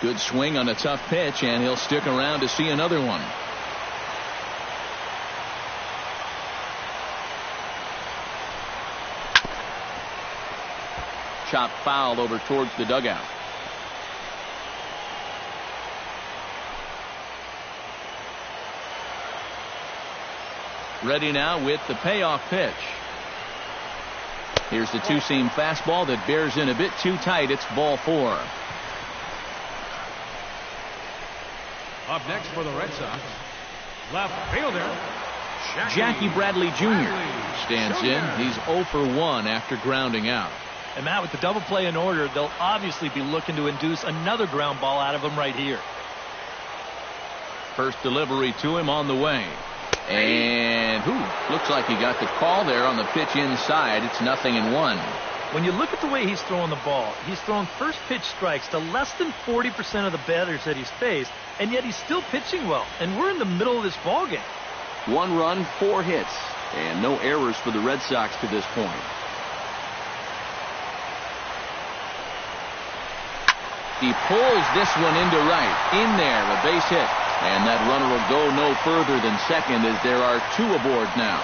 Speaker 2: Good swing on a tough pitch, and he'll stick around to see another one. Chop foul over towards the dugout. Ready now with the payoff pitch. Here's the two-seam fastball that bears in a bit too tight. It's ball 4.
Speaker 4: Up next for the Red Sox, left fielder
Speaker 2: Jackie Bradley Jr. stands in. He's 0 for 1 after grounding out.
Speaker 3: And Matt, with the double play in order, they'll obviously be looking to induce another ground ball out of him right here.
Speaker 2: First delivery to him on the way. And looks like he got the call there on the pitch inside. It's 0-1.
Speaker 3: When you look at the way he's throwing the ball, he's thrown first pitch strikes to less than 40% of the batters that he's faced, and yet he's still pitching well. And we're in the middle of this ball game.
Speaker 2: 1 run, 4 hits, and no errors for the Red Sox to this point. He pulls this one into right. In there, a base hit. And that runner will go no further than second as there are 2 aboard now.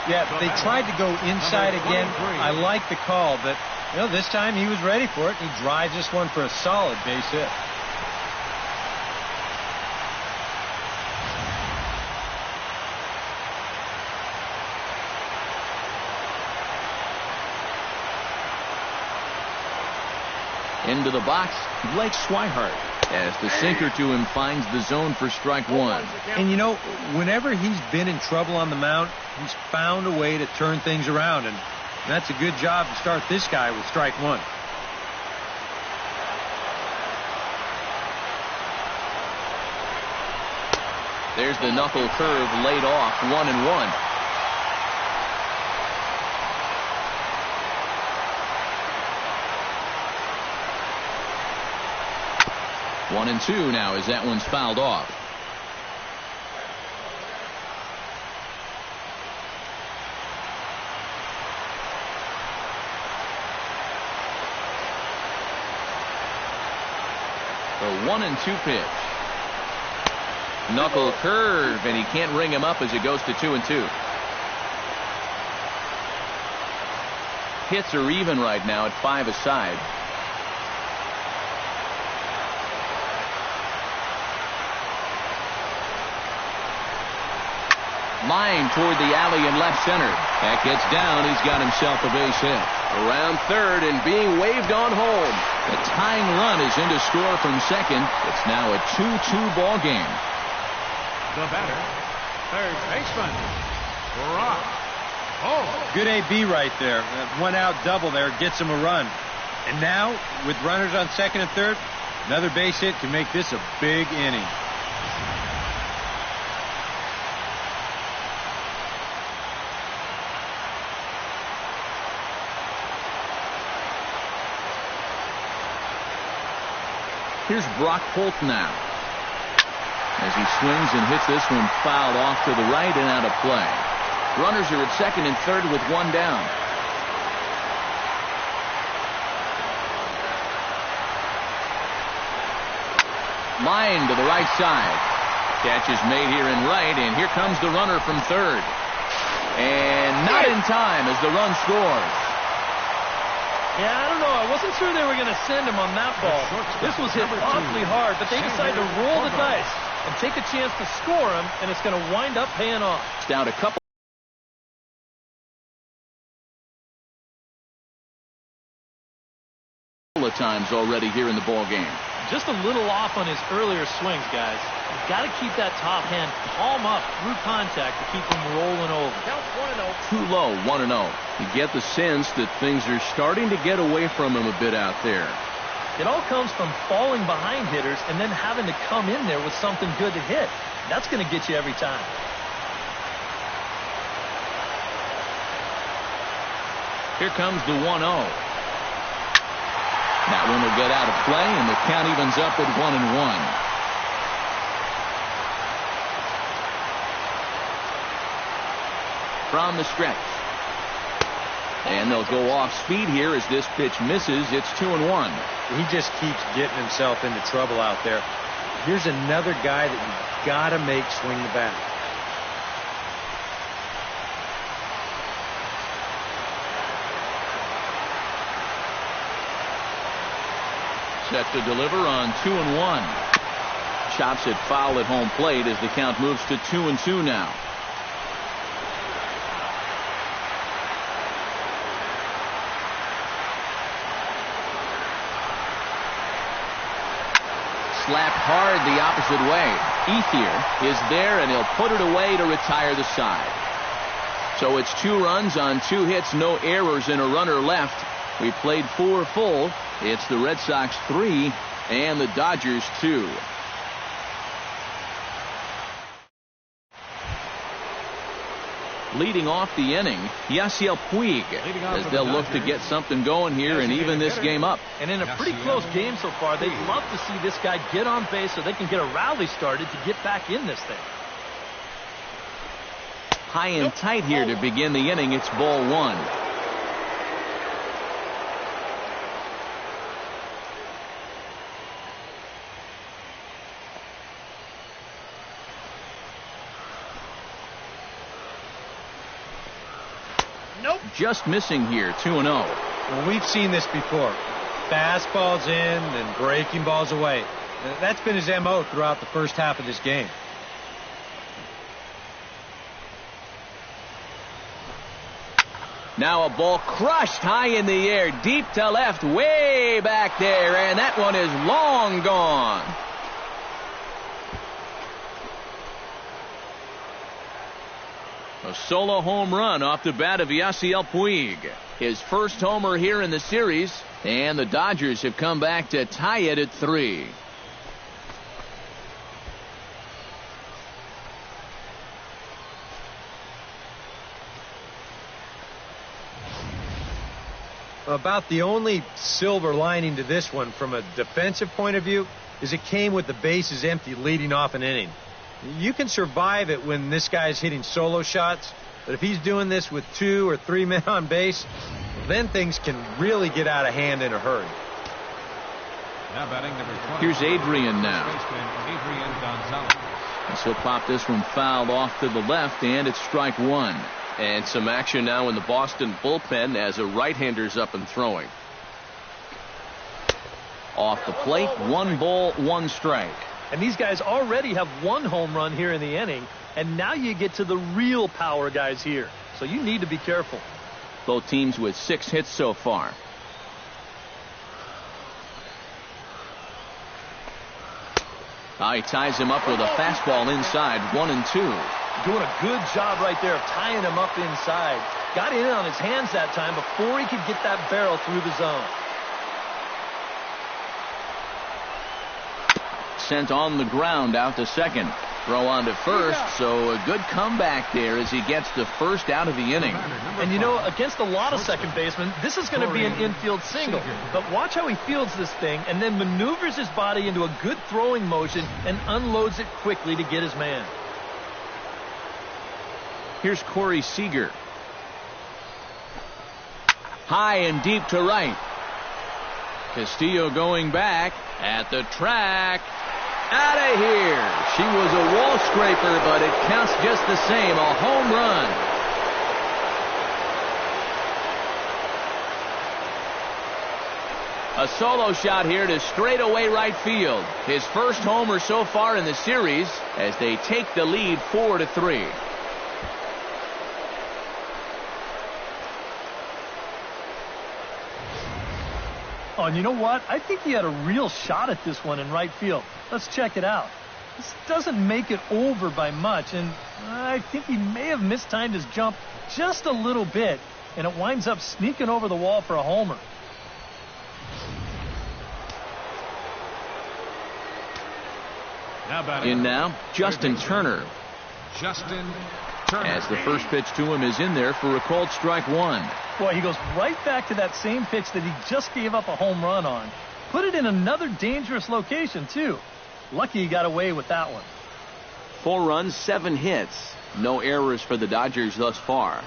Speaker 6: Yeah, they tried to go inside again. I like the call, but this time he was ready for it. He drives this one for a solid base hit.
Speaker 2: Into the box, Blake Swihart, as the sinker to him finds the zone for strike 1.
Speaker 6: And whenever he's been in trouble on the mound, he's found a way to turn things around, and that's a good job to start this guy with strike 1.
Speaker 2: There's the knuckle curve laid off, 1-1. 1-2 now as that one's fouled off. The 1-2 pitch. Knuckle curve, and he can't ring him up as it goes to 2-2. Hits are even right now at 5 aside. Line toward the alley in left center. That gets down. He's got himself a base hit. Around third and being waved on home. The tying run is in to score from second. It's now a 2-2 ball game.
Speaker 4: The batter, third baseman, Brock.
Speaker 6: Good AB right there. That 1-out double there gets him a run. And now, with runners on second and third, another base hit can make this a big inning.
Speaker 2: Here's Brock Holt now, as he swings and hits this one fouled off to the right and out of play. Runners are at second and third with 1 down. Line to the right side. Catch is made here in right, and here comes the runner from third. And not in time as the run scores.
Speaker 3: Yeah, I don't know. I wasn't sure they were going to send him on that ball. This was hit awfully hard, but they decided to roll the dice and take a chance to score him, and it's going to wind up paying off.
Speaker 2: Down a couple of times already here in the ball game.
Speaker 3: Just a little off on his earlier swings, guys. You've got to keep that top hand palm up through contact to keep him rolling over.
Speaker 2: Too low, 1-0. You get the sense that things are starting to get away from him a bit out there.
Speaker 3: It all comes from falling behind hitters and then having to come in there with something good to hit. That's going to get you every time.
Speaker 2: Here comes the 1-0. That one will get out of play, and the count evens up at 1-1. From the stretch. And they'll go off speed here as this pitch misses. It's 2-1.
Speaker 6: He just keeps getting himself into trouble out there. Here's another guy that you've got to make swing the bat.
Speaker 2: Set to deliver on 2-1. Chops it foul at home plate as the count moves to 2-2 now. slapped hard the opposite way. Ethier is there, and he'll put it away to retire the side. So it's 2 runs on 2 hits, no errors, and a runner left. We played 4 full. It's the Red Sox 3 and the Dodgers 2. Leading off the inning, Yasiel Puig, as they'll look to get something going here and even this game up.
Speaker 3: And in a pretty close game so far, they'd love to see this guy get on base so they can get a rally started to get back in this thing.
Speaker 2: High and tight here to begin the inning. It's ball 1. Just missing here, 2-0.
Speaker 6: Well, we've seen this before. Fastballs in and breaking balls away. That's been his MO throughout the first half of this game.
Speaker 2: Now a ball crushed high in the air, deep to left, way back there, and that one is long gone. A solo home run off the bat of Yasiel Puig. His first homer here in the series, and the Dodgers have come back to tie it at 3.
Speaker 6: About the only silver lining to this one from a defensive point of view is it came with the bases empty leading off an inning. You can survive it when this guy's hitting solo shots, but if he's doing this with 2 or 3 men on base, then things can really get out of hand in a hurry.
Speaker 4: Now batting number 20.
Speaker 2: Here's Adrian now.
Speaker 4: Adrian Gonzalez.
Speaker 2: And so pop this one foul off to the left, and it's strike 1. And some action now in the Boston bullpen as a right-hander's up and throwing. Off the plate, 1 ball, 1 strike.
Speaker 3: And these guys already have 1 home run here in the inning, and now you get to the real power guys here. So you need to be careful.
Speaker 2: Both teams with 6 hits so far. He ties him up with a fastball inside, 1-2.
Speaker 3: Doing a good job right there of tying him up inside. Got in on his hands that time before he could get that barrel through the zone.
Speaker 2: Sent on the ground out to second. Throw on to first, so a good comeback there as he gets the first out of the inning.
Speaker 3: And you know, against a lot of second basemen, this is going to be an infield single. But watch how he fields this thing and then maneuvers his body into a good throwing motion and unloads it quickly to get his man.
Speaker 2: Here's Corey Seager. High and deep to right. Castillo going back at the track. Out of here. She was a wall scraper, but it counts just the same. A home run. A solo shot here to straightaway right field. His first homer so far in the series as they take the lead 4-3.
Speaker 3: Oh, and you know what? I think he had a real shot at this one in right field. Let's check it out. This doesn't make it over by much, and I think he may have mistimed his jump just a little bit, and it winds up sneaking over the wall for a homer.
Speaker 2: In now, Justin Turner.
Speaker 4: Justin Turner.
Speaker 2: As the first pitch to him is in there for a called strike 1.
Speaker 3: Boy, he goes right back to that same pitch that he just gave up a home run on. Put it in another dangerous location, too. Lucky he got away with that one.
Speaker 2: 4 runs, 7 hits. No errors for the Dodgers thus far.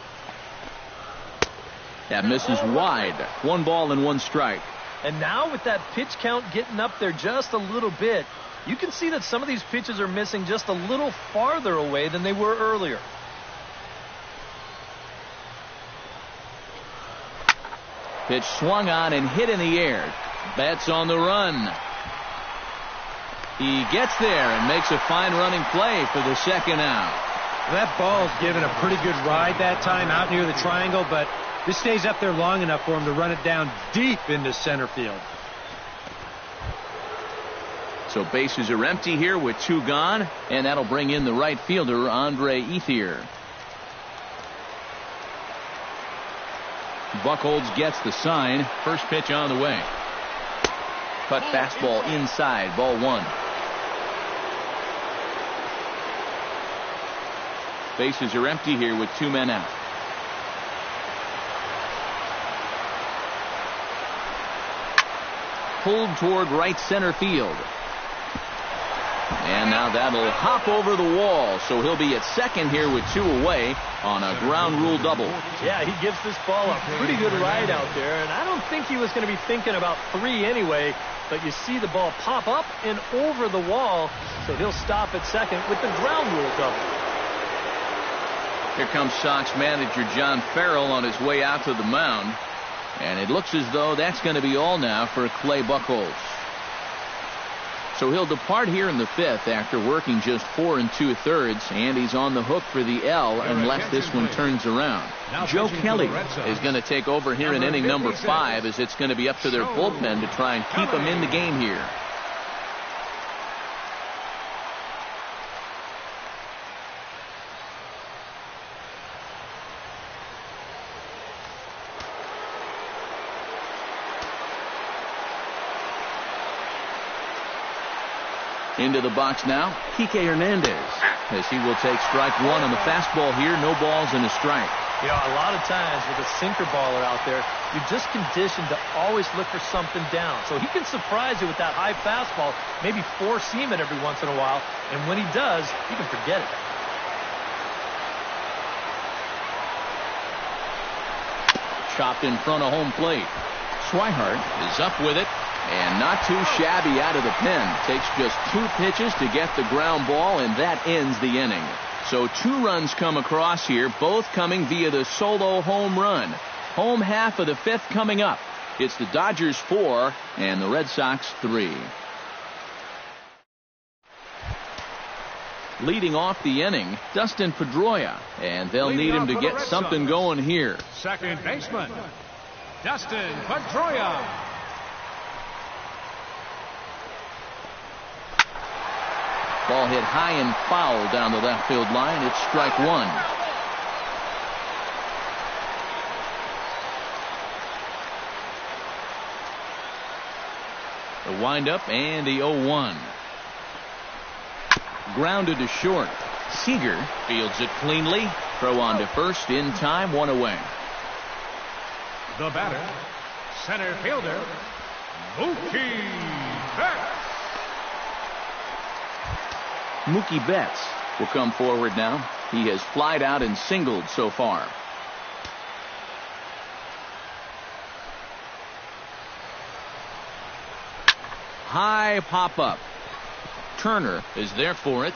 Speaker 2: That misses wide. 1 ball and 1 strike.
Speaker 3: And now with that pitch count getting up there just a little bit, you can see that some of these pitches are missing just a little farther away than they were earlier.
Speaker 2: Pitch swung on and hit in the air. Betts on the run. He gets there and makes a fine running play for the second out.
Speaker 6: That ball's given a pretty good ride that time out near the triangle, but this stays up there long enough for him to run it down deep into center field.
Speaker 2: So bases are empty here with 2 gone, and that'll bring in the right fielder, Andre Ethier. Buchholz gets the sign. First pitch on the way. Cut fastball inside, ball 1. Bases are empty here with 2 men out. Pulled toward right center field. And now that'll hop over the wall, so he'll be at second here with 2 away on a ground rule double.
Speaker 3: Yeah, he gives this ball a pretty good ride out there, and I don't think he was going to be thinking about 3 anyway, but you see the ball pop up and over the wall, so he'll stop at second with the ground rule double.
Speaker 2: Here comes Sox manager John Farrell on his way out to the mound, and it looks as though that's going to be all now for Clay Buchholz. So he'll depart here in the 5th after working just 4 2/3, and he's on the hook for the L unless this one turns around. Joe Kelly is going to take over here in inning number 5, as it's going to be up to their bullpen to try and keep him in the game here. Into the box now, Kike Hernandez, as he will take strike 1 on the fastball here. No balls and a strike.
Speaker 3: You know, a lot of times with a sinker baller out there, you're just conditioned to always look for something down. So he can surprise you with that high fastball, maybe 4-seam it every once in a while, and when he does, you can forget it.
Speaker 2: Chopped in front of home plate. Swihart is up with it. And not too shabby out of the pen. Takes just 2 pitches to get the ground ball, and that ends the inning. So 2 runs come across here, both coming via the solo home run. Home half of the 5th coming up. It's the Dodgers 4 and the Red Sox 3. Leading off the inning, Dustin Pedroia, and they'll need him to get something going here.
Speaker 4: Second baseman, Dustin Pedroia.
Speaker 2: Ball hit high and foul down the left field line. It's strike 1. The windup and the 0-1. Grounded to short. Seager fields it cleanly. Throw on to first in time, 1 away.
Speaker 4: The batter, center fielder, Mookie Betts.
Speaker 2: Mookie Betts will come forward now. He has flied out and singled so far. High pop up. Turner is there for it.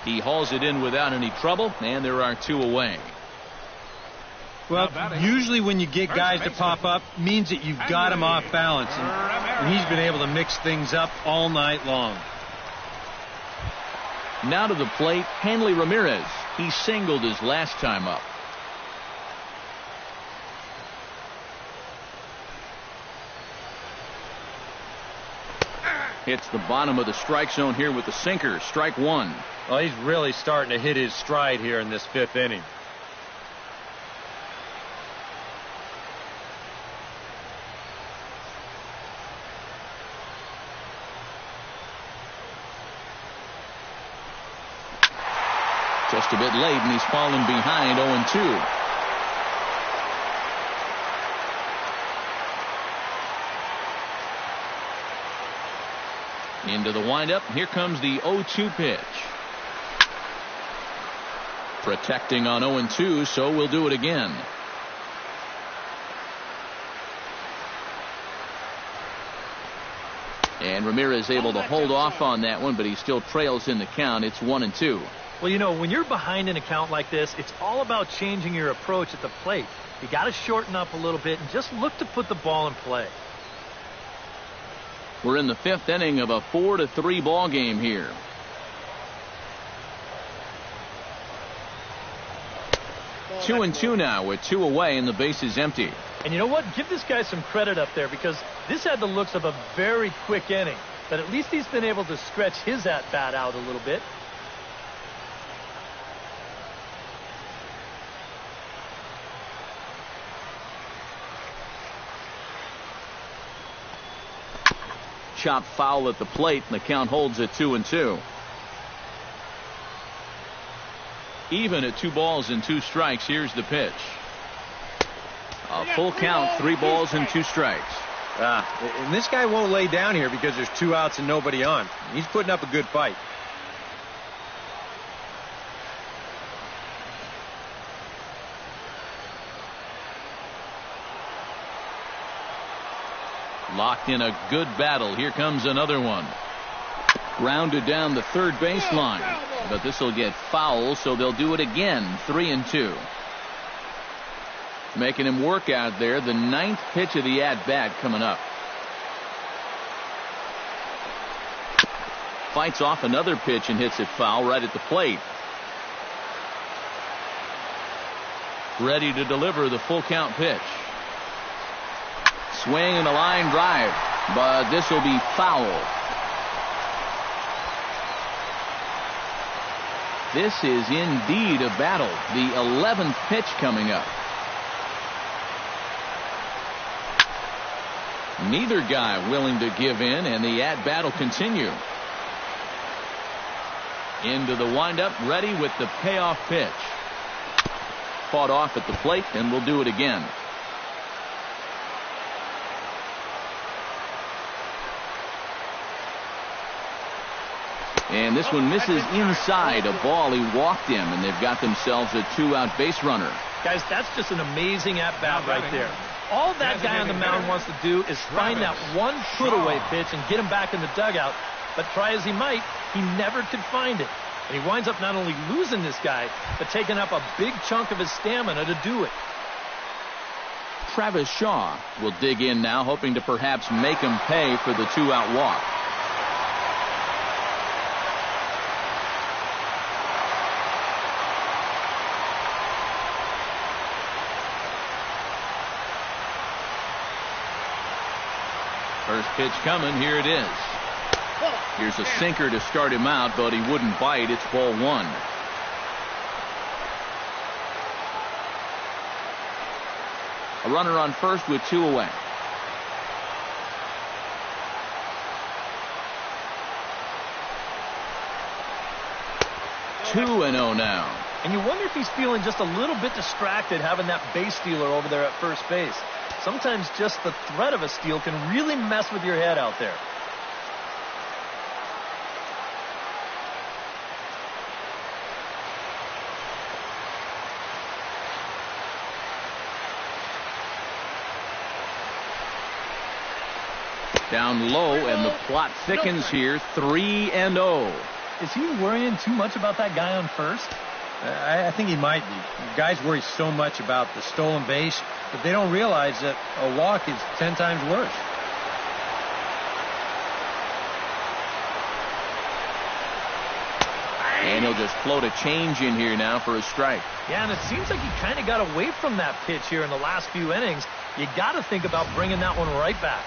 Speaker 2: He hauls it in without any trouble, and there are 2 away.
Speaker 6: Well, usually when you get guys to pop up, means that you've got them off balance, and he's been able to mix things up all night long.
Speaker 2: Now to the plate, Hanley Ramirez. He singled his last time up. Hits the bottom of the strike zone here with the sinker. Strike 1.
Speaker 6: Well, he's really starting to hit his stride here in this 5th inning.
Speaker 2: Just a bit late, and he's fallen behind 0-2. Into the windup. Here comes the 0-2 pitch. Protecting on 0-2, so we'll do it again. And Ramirez able to hold off on that one, but he still trails in the count. It's 1-2.
Speaker 3: Well, you know, when you're behind in a count like this, it's all about changing your approach at the plate. You got to shorten up a little bit and just look to put the ball in play.
Speaker 2: We're in the 5th inning of a 4-3 ball game here. Two 2-2 now with 2 away and the base is empty.
Speaker 3: And you know what? Give this guy some credit up there, because this had the looks of a very quick inning. but at least he's been able to stretch his at-bat out a little bit.
Speaker 2: Chop foul at the plate, and the count holds at 2-2. Even at 2 balls and 2 strikes. Here's the pitch. A full count, 3 balls and 2 strikes.
Speaker 5: And this guy won't lay down here because there's 2 outs and nobody on. He's putting up a good fight.
Speaker 2: Locked in a good battle. Here comes another one. Grounded down the third baseline. But this will get foul, so they'll do it again. 3-2. Making him work out there. The 9th pitch of the at-bat coming up. Fights off another pitch and hits it foul right at the plate. Ready to deliver the full count pitch. Swing and a line drive, but this will be foul. This is indeed a battle. The 11th pitch coming up. Neither guy willing to give in, and the at-bat will continue. Into the windup, ready with the payoff pitch. Fought off at the plate, and we'll do it again. And this one misses inside. A ball he walked him, and they've got themselves a 2-out base runner.
Speaker 3: Guys, that's just an amazing at-bat right there. All that guy on the mound wants to do is find that one put-away pitch and get him back in the dugout. But try as he might, he never could find it. And he winds up not only losing this guy, but taking up a big chunk of his stamina to do it.
Speaker 2: Travis Shaw will dig in now, hoping to perhaps make him pay for the 2-out walk. First pitch coming. Here it is. Here's a sinker to start him out, but he wouldn't bite. It's ball 1. A runner on first with 2 away. Two and 0 now.
Speaker 3: And you wonder if he's feeling just a little bit distracted having that base stealer over there at first base. Sometimes just the threat of a steal can really mess with your head out there.
Speaker 2: Down low, and the plot thickens here. 3-0.
Speaker 3: Is he worrying too much about that guy on first?
Speaker 5: I think he might be. Guys worry so much about the stolen base, but they don't realize that a walk is 10 times worse.
Speaker 2: And he'll just float a change in here now for a strike.
Speaker 3: Yeah, and it seems like he kind of got away from that pitch here in the last few innings. You got to think about bringing that one right back.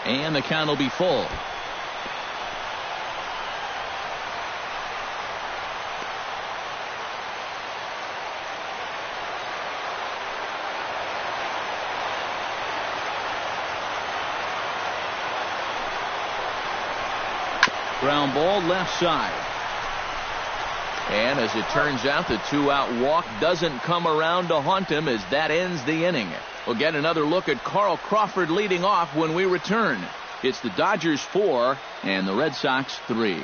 Speaker 2: And the count will be full. Ground ball left side. And as it turns out, the 2-out walk doesn't come around to haunt him as that ends the inning. We'll get another look at Carl Crawford leading off when we return. It's the Dodgers 4 and the Red Sox 3.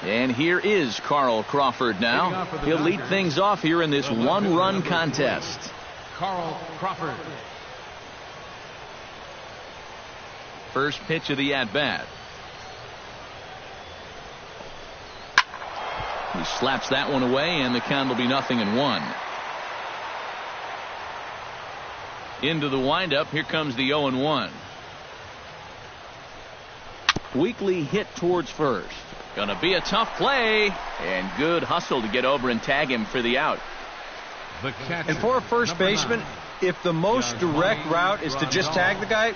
Speaker 2: And here is Carl Crawford now. He'll lead things off here in this one-run contest.
Speaker 4: Carl Crawford.
Speaker 2: First pitch of the at-bat. He slaps that one away, and the count will be 0-1. Into the windup. Here comes the 0-1. Weakly hit towards first. Gonna be a tough play, and good hustle to get over and tag him for the out.
Speaker 4: The catcher,
Speaker 6: And for a first
Speaker 4: number
Speaker 6: baseman,
Speaker 4: 9.
Speaker 6: if the most direct route is to just tag the guy,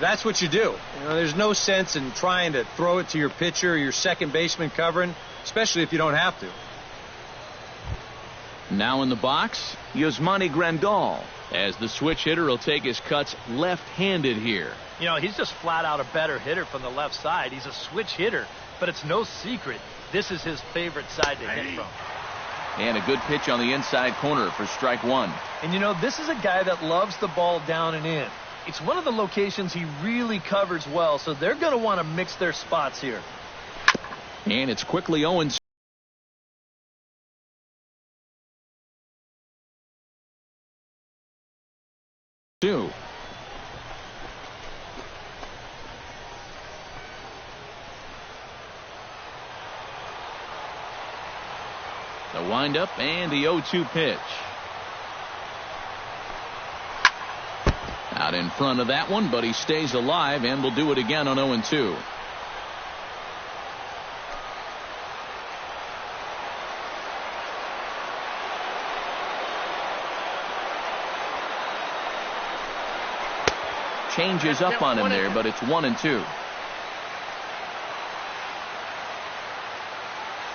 Speaker 6: that's what you do. There's no sense in trying to throw it to your pitcher or your second baseman covering, especially if you don't have to.
Speaker 2: Now in the box, Yasmani Grandal, as the switch hitter will take his cuts left-handed here.
Speaker 3: You know, he's just flat out a better hitter from the left side. He's a switch hitter, but it's no secret this is his favorite side to hit from.
Speaker 2: And a good pitch on the inside corner for strike one.
Speaker 3: And you know, this is a guy that loves the ball down and in. It's one of the locations he really covers well, so they're going to want to mix their spots here.
Speaker 2: And it's quickly 0-2. The windup and the 0-2 pitch. Out in front of that one, but he stays alive and will do it again on 0-2. Changes up on him there, but it's 1-2.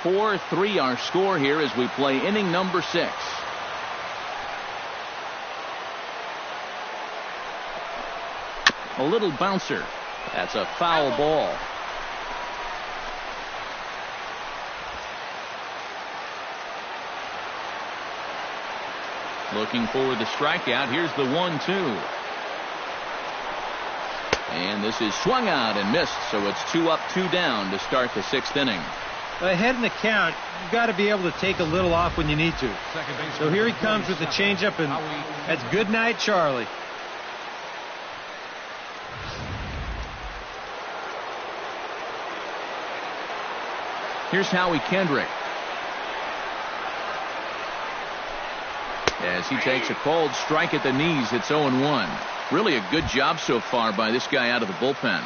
Speaker 2: 4-3 our score here as we play inning number 6. A little bouncer. That's a foul ball. Looking for the strikeout. Here's the 1-2. And this is swung out and missed, so it's 2 up, 2 down to start the 6th inning.
Speaker 6: Ahead in the count, you've got to be able to take a little off when you need to. So here he comes with the changeup, and that's good night, Charlie.
Speaker 2: Here's Howie Kendrick. As he takes a cold strike at the knees, it's 0-1. Really a good job so far by this guy out of the bullpen.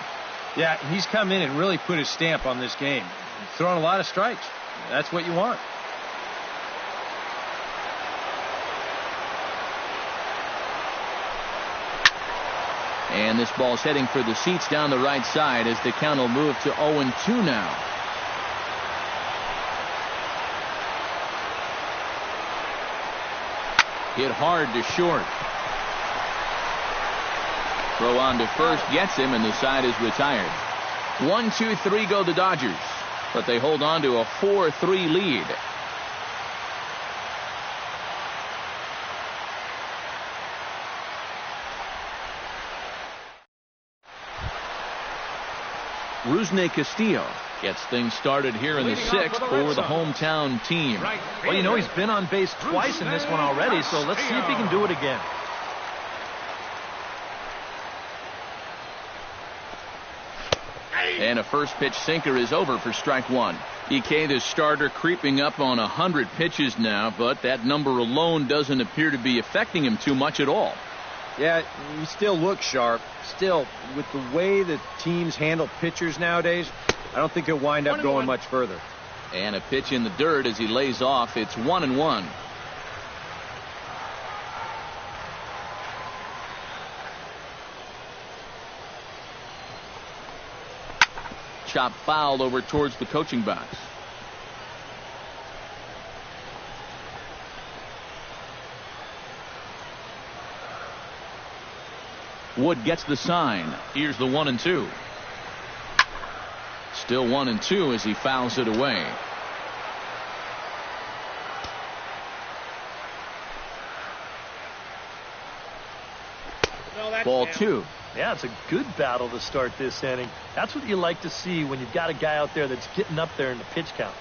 Speaker 6: Yeah, he's come in and really put his stamp on this game. He's throwing a lot of strikes. That's what you want.
Speaker 2: And this ball's heading for the seats down the right side as the count will move to 0-2 now. Hit hard to short. Throw on to first, gets him, and the side is retired. 1-2-3 go the Dodgers, but they hold on to a 4-3 lead. Rusney Castillo gets things started here in the 6th for the hometown team.
Speaker 3: Well, you know, he's been on base twice in this one already, so let's see if he can do it again.
Speaker 2: And a first pitch sinker is over for strike one. EK, the starter, creeping up on 100 pitches now, but that number alone doesn't appear to be affecting him too much at all.
Speaker 6: Yeah, he still looks sharp. Still, with the way that teams handle pitchers nowadays, I don't think he'll wind up going much further.
Speaker 2: And a pitch in the dirt as he lays off. It's 1-1. Chop fouled over towards the coaching box. Wood gets the sign. Here's the 1-2. Still 1-2 as he fouls it away. Ball 2.
Speaker 3: Yeah, it's a good battle to start this inning. That's what you like to see when you've got a guy out there that's getting up there in the pitch count.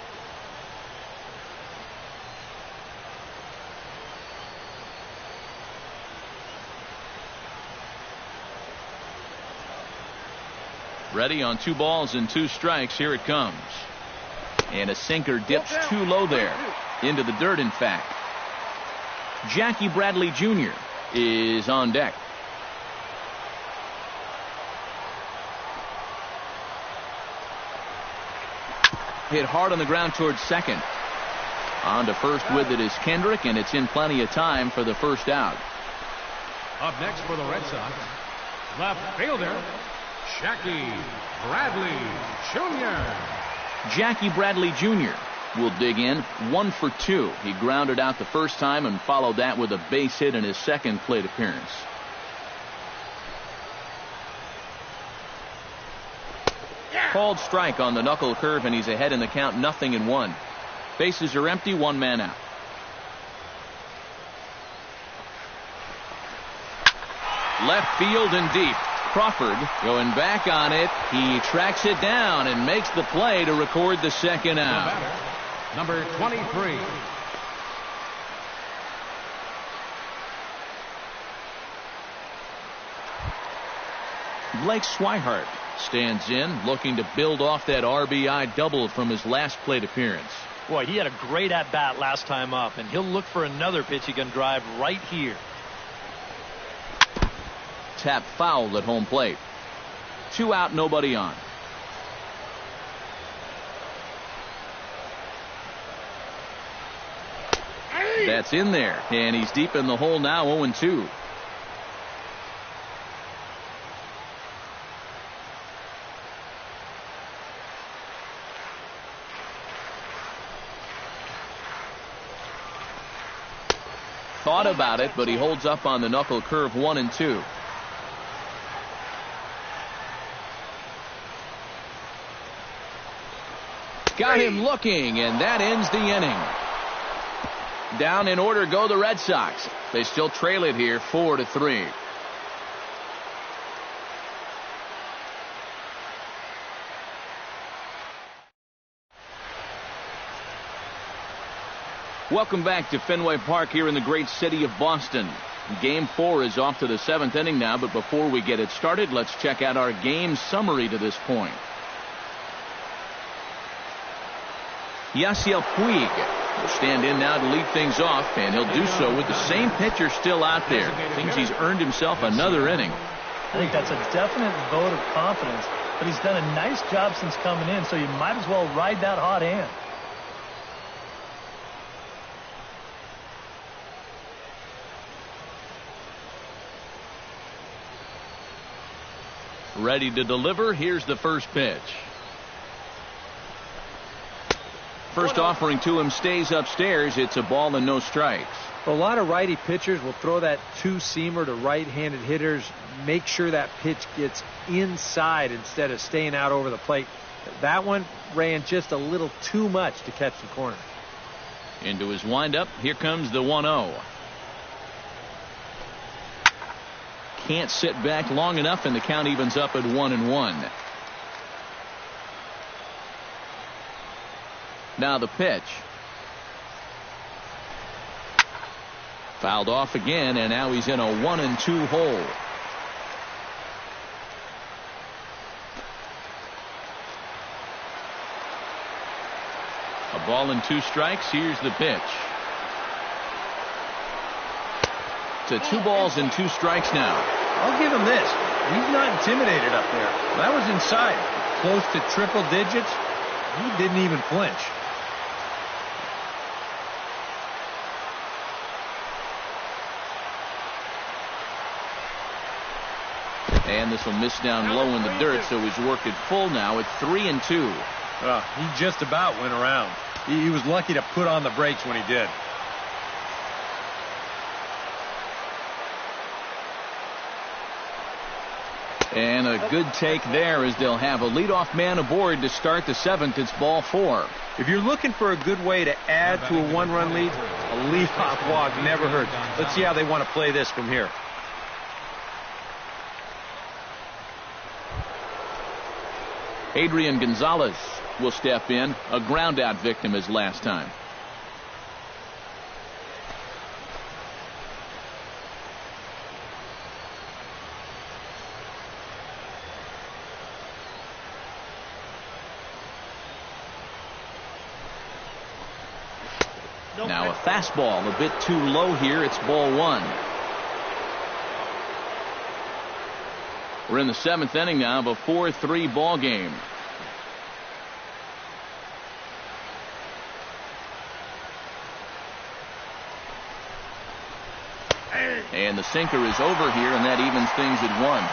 Speaker 2: Ready on 2 balls and 2 strikes. Here it comes. And a sinker dips too low there. Into the dirt, in fact. Jackie Bradley Jr. is on deck. hit hard on the ground towards second. On to first with it is Kendrick, and it's in plenty of time for the first out.
Speaker 4: Up next for the Red Sox, left fielder, Jackie Bradley Jr.
Speaker 2: Jackie Bradley Jr. will dig in 1 for 2. He grounded out the first time and followed that with a base hit in his second plate appearance. Called strike on the knuckle curve, and he's ahead in the count, 0-1. Bases are empty, 1 man out. Left field and deep. Crawford going back on it. He tracks it down and makes the play to record the second out.
Speaker 4: The batter, number 23.
Speaker 2: Blake Swihart stands in, looking to build off that RBI double from his last plate appearance.
Speaker 3: Boy, he had a great at-bat last time up, and he'll look for another pitch he can drive right here.
Speaker 2: Tap fouled at home plate. 2 out, nobody on. That's in there, and he's deep in the hole now, 0-2. Thought about it, but he holds up on the knuckle curve, 1-2. Got him looking, and that ends the inning. Down in order go the Red Sox. They still trail it here, 4-3. Welcome back to Fenway Park here in the great city of Boston. Game 4 is off to the 7th inning now, but before we get it started, let's check out our game summary to this point. Yasiel Puig will stand in now to lead things off, and he'll do so with the same pitcher still out there. Thinks he's earned himself another inning.
Speaker 3: I think that's a definite vote of confidence, but he's done a nice job since coming in, so you might as well ride that hot hand.
Speaker 2: Ready to deliver. Here's the first pitch. First offering to him stays upstairs. It's a ball and no strikes.
Speaker 5: A lot of righty pitchers will throw that two-seamer to right-handed hitters. Make sure that pitch gets inside instead of staying out over the plate. That one ran just a little too much to catch the corner.
Speaker 2: Into his windup. Here comes the 1-0. Can't sit back long enough, and the count evens up at 1-1. Now the pitch. Fouled off again, and now he's in a 1-2 hole. A ball and 2 strikes. Here's the pitch. To 2 balls and 2 strikes now.
Speaker 6: I'll give him this. He's not intimidated up there. That was inside. Close to triple digits. He didn't even flinch.
Speaker 2: And this will miss down low in the dirt, so he's worked it full now at 3-2.
Speaker 6: He just about went around. He was lucky to put on the brakes when he did.
Speaker 2: And a good take there, as they'll have a leadoff man aboard to start the 7th. It's ball 4.
Speaker 6: If you're looking for a good way to add to a 1-run lead, a leadoff walk never hurts. Let's see how they want to play this from here.
Speaker 2: Adrian Gonzalez will step in, a ground out victim as last time. Now a fastball a bit too low here. It's ball 1. We're in the 7th inning now of a 4-3 ball game. And the sinker is over here, and that evens things at 1.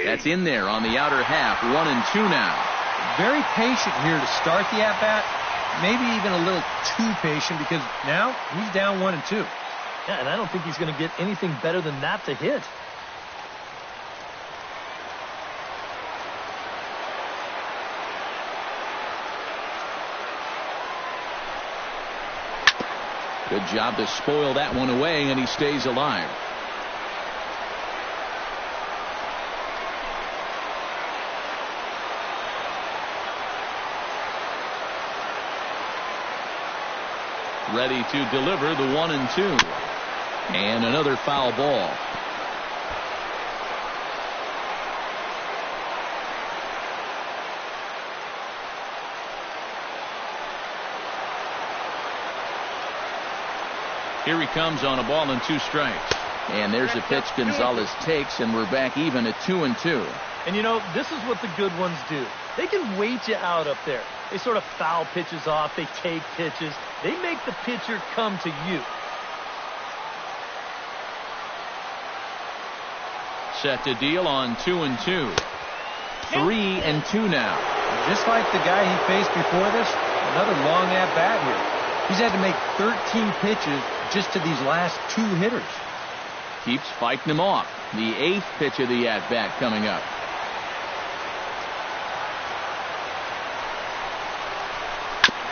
Speaker 2: That's in there on the outer half. 1-2 now.
Speaker 6: Very patient here to start the at-bat. Maybe even a little too patient because now he's down 1-2.
Speaker 3: Yeah, and I don't think he's going to get anything better than that to hit.
Speaker 2: Good job to spoil that one away, and he stays alive. Ready to deliver the 1-2. And another foul ball. Here he comes on a ball and 2 strikes. And there's a pitch Gonzalez takes, and we're back even at 2-2.
Speaker 3: And you know, this is what the good ones do. They can wait you out up there. They sort of foul pitches off. They take pitches. They make the pitcher come to you.
Speaker 2: Set to deal on 2-2. 3-2 now.
Speaker 6: Just like the guy he faced before this, another long at-bat here. He's had to make 13 pitches just to these last 2 hitters.
Speaker 2: Keeps fighting them off. The 8th pitch of the at-bat coming up.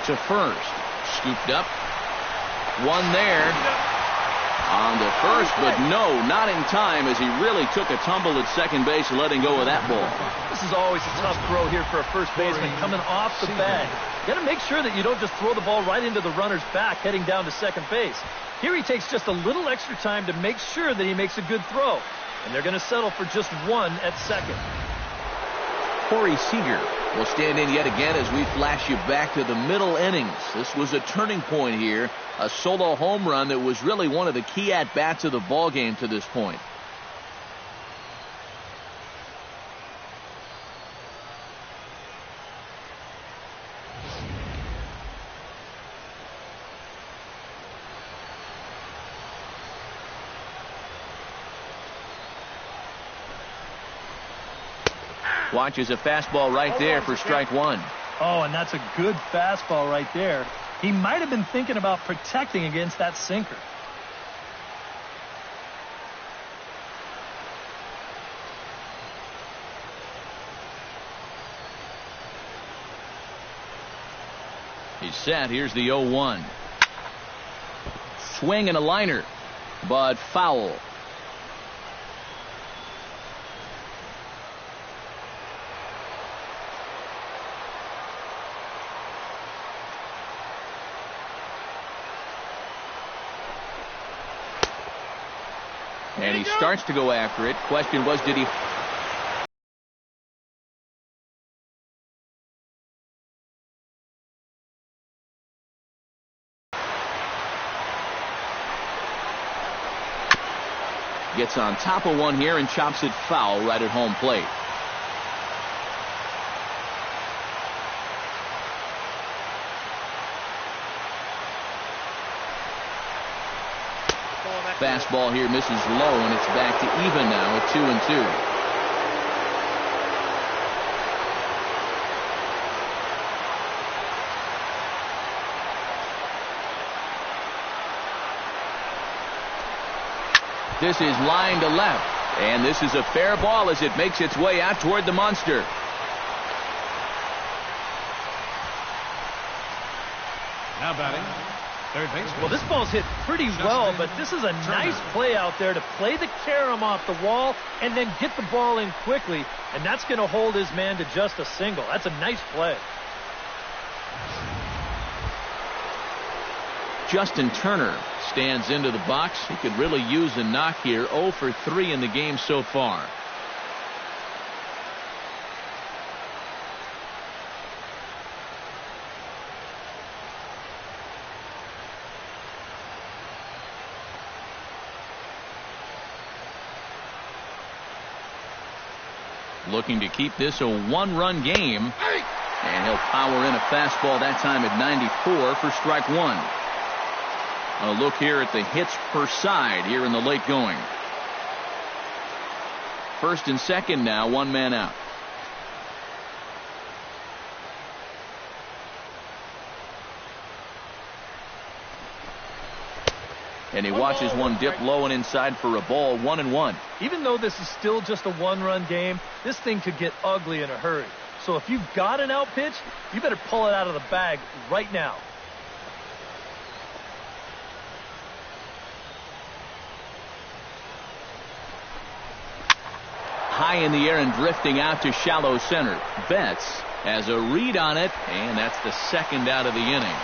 Speaker 2: To first. Scooped up. One there. On to first, but no, not in time as he really took a tumble at second base, letting go of that ball.
Speaker 3: This is always a tough throw here for a first baseman coming off the bag. You got to make sure that you don't just throw the ball right into the runner's back heading down to second base. Here he takes just a little extra time to make sure that he makes a good throw. And they're going to settle for just 1 at second.
Speaker 2: Corey Seager will stand in yet again as we flash you back to the middle innings. This was a turning point here. A solo home run that was really one of the key at-bats of the ball game to this point. Watches a fastball right there for strike 1.
Speaker 3: Oh, and that's a good fastball right there. He might have been thinking about protecting against that sinker.
Speaker 2: He's set. Here's the 0-1. Swing and a liner, but foul. And he starts to go after it. Question was, did he... Gets on top of one here and chops it foul right at home plate. Fastball here misses low, and it's back to even now at 2-2. This is line to left, and this is a fair ball as it makes its way out toward the monster.
Speaker 4: Now batting, third baseman.
Speaker 3: Well, this ball's hit pretty well, but this is a nice play out there to play the carom off the wall and then get the ball in quickly, and that's going to hold his man to just a single. That's a nice play.
Speaker 2: Justin Turner stands into the box. He could really use a knock here. 0 for 3 in the game so far. looking to keep this a one-run game. And he'll power in a fastball that time at 94 for strike one. A look here at the hits per side here in the late going. First and second now, one man out. And he watches one dip low and inside for a ball, 1-1.
Speaker 3: Even though this is still just a one-run game, this thing could get ugly in a hurry. So if you've got an out pitch, you better pull it out of the bag right now.
Speaker 2: High in the air and drifting out to shallow center. Betts has a read on it, and that's the second out of the inning.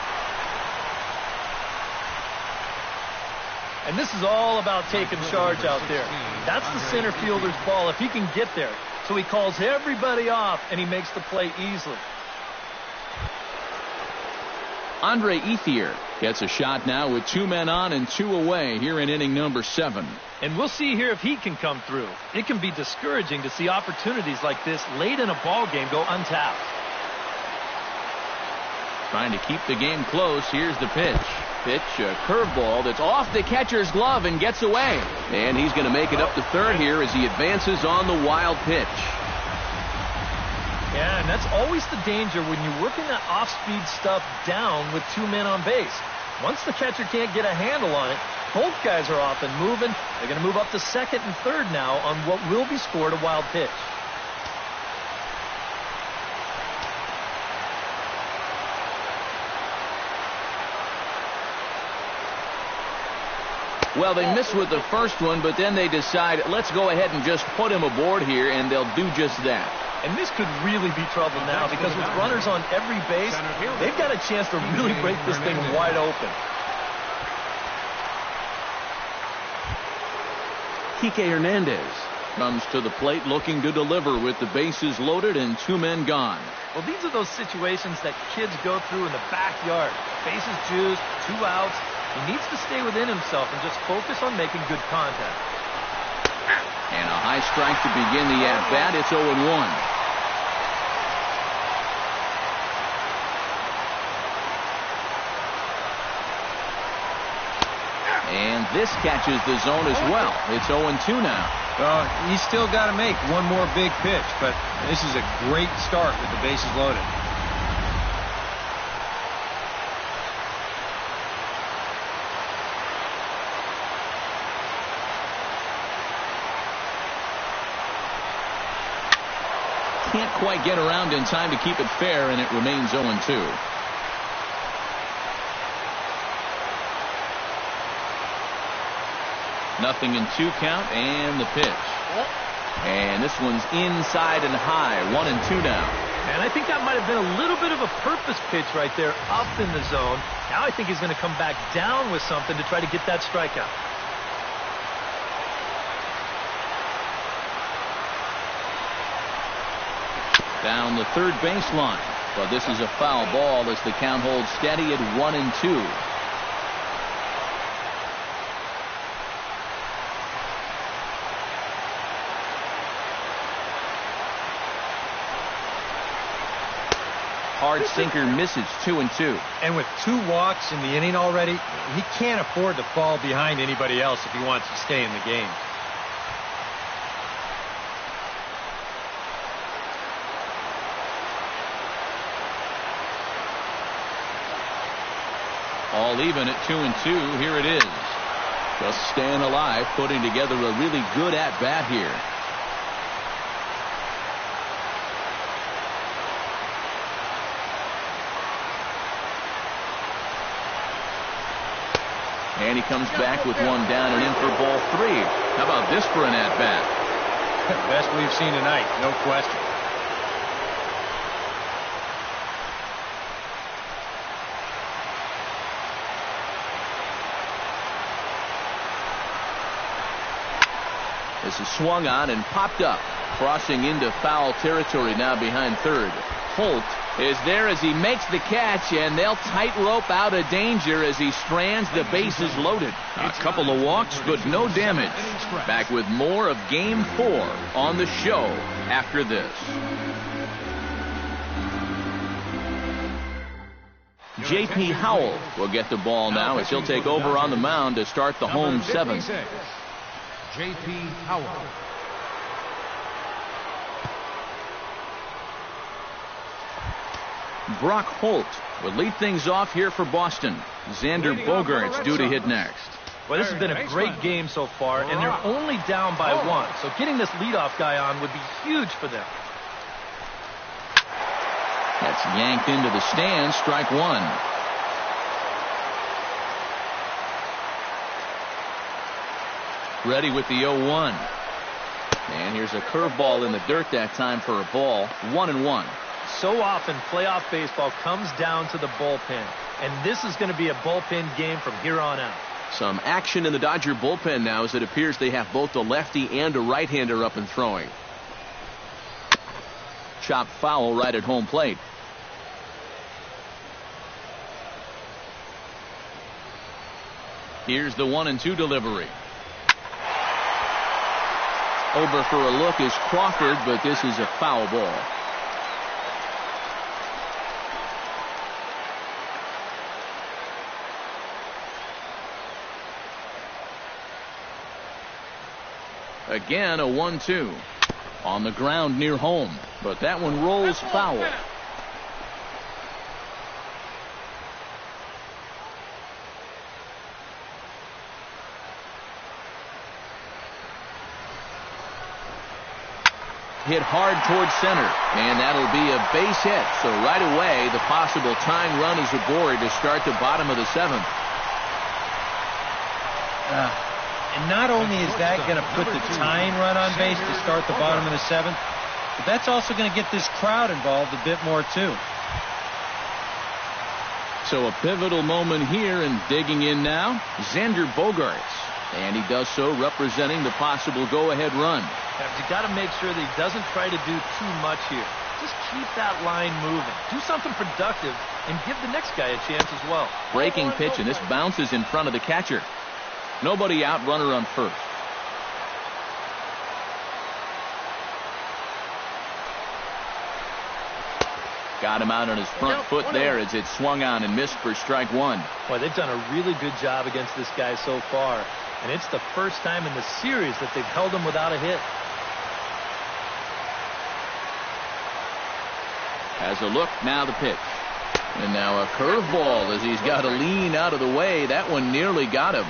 Speaker 3: And this is all about taking charge out there. That's the center fielder's ball if he can get there. So he calls everybody off, and he makes the play easily.
Speaker 2: Andre Ethier gets a shot now with 2 men on and 2 away here in inning number 7.
Speaker 3: And we'll see here if he can come through. It can be discouraging to see opportunities like this late in a ball game go untapped.
Speaker 2: Trying to keep the game close. Here's the pitch. A curveball that's off the catcher's glove and gets away. And he's going to make it up to third here as he advances on the wild pitch.
Speaker 3: Yeah, and that's always the danger when you're working that off-speed stuff down with 2 men on base. Once the catcher can't get a handle on it, both guys are off and moving. They're going to move up to second and third now on what will be scored a wild pitch.
Speaker 2: Well, they miss with the first one, but then they decide, let's go ahead and just put him aboard here, and they'll do just that.
Speaker 3: And this could really be trouble now because with runners on every base, they've got a chance to really break this thing wide open.
Speaker 2: Kike Hernandez comes to the plate looking to deliver with the bases loaded and 2 men gone.
Speaker 3: Well, these are those situations that kids go through in the backyard. Bases juiced, 2 outs. He needs to stay within himself and just focus on making good contact.
Speaker 2: And a high strike to begin the at-bat. It's 0-1. And this catches the zone as well. It's 0-2 now.
Speaker 6: Well, he's still got to make one more big pitch, but this is a great start with the bases loaded.
Speaker 2: Can't quite get around in time to keep it fair, and it remains 0-2. Nothing in 2 count, and the pitch. And this one's inside and high, 1-2 now.
Speaker 3: And I think that might have been a little bit of a purpose pitch right there, up in the zone. Now I think he's going to come back down with something to try to get that strikeout.
Speaker 2: Down the third baseline. But this is a foul ball as the count holds steady at 1-2. Hard sinker misses, 2-2.
Speaker 6: And with 2 walks in the inning already, he can't afford to fall behind anybody else if he wants to stay in the game.
Speaker 2: All even at 2-2. Here it is. Just staying alive, putting together a really good at-bat here. And he comes back with one down and in for ball 3. How about this for an at-bat?
Speaker 6: Best we've seen tonight, no question.
Speaker 2: This is swung on and popped up, crossing into foul territory now behind third. Holt is there as he makes the catch, and they'll tightrope out of danger as he strands the bases loaded. A couple of walks, but no damage. Back with more of Game 4 on the show after this. J.P. Howell will get the ball now as he'll take over on the mound to start the home seventh.
Speaker 4: J.P. Howell.
Speaker 2: Brock Holt will lead things off here for Boston. Xander Bogaerts due to hit next.
Speaker 3: Well, this has been a great game so far, and they're only down by one. So getting this leadoff guy on would be huge for them.
Speaker 2: That's yanked into the stands. Strike one. Ready with the 0-1. And here's a curveball in the dirt that time for a ball. 1-1.
Speaker 3: So often playoff baseball comes down to the bullpen, and this is going to be a bullpen game from here on out.
Speaker 2: Some action in the Dodger bullpen now as it appears they have both a lefty and a right-hander up and throwing. Chopped foul right at home plate. Here's the 1-2 delivery. Over for a look is Crawford, but this is a foul ball. Again, a 1-2 on the ground near home, but that one rolls foul. Hit hard towards center, and that'll be a base hit. So right away, the possible tying run is aboard to start the bottom of the seventh.
Speaker 6: And not only is that going to put the tying run on base to start the bottom of the seventh, but that's also going to get this crowd involved a bit more too.
Speaker 2: So a pivotal moment here, and digging in now, Xander Bogaerts. And he does so representing the possible go-ahead run.
Speaker 3: You got to make sure that he doesn't try to do too much here. Just keep that line moving. Do something productive and give the next guy a chance as well.
Speaker 2: Breaking pitch, and this bounces in front of the catcher. Nobody out, runner on first. Got him out on his front foot there as it swung on and missed for strike one.
Speaker 3: Boy, they've done a really good job against this guy so far. And it's the first time in the series that they've held him without a hit.
Speaker 2: Has a look, now the pitch. And now a curveball as he's got to lean out of the way. That one nearly got him.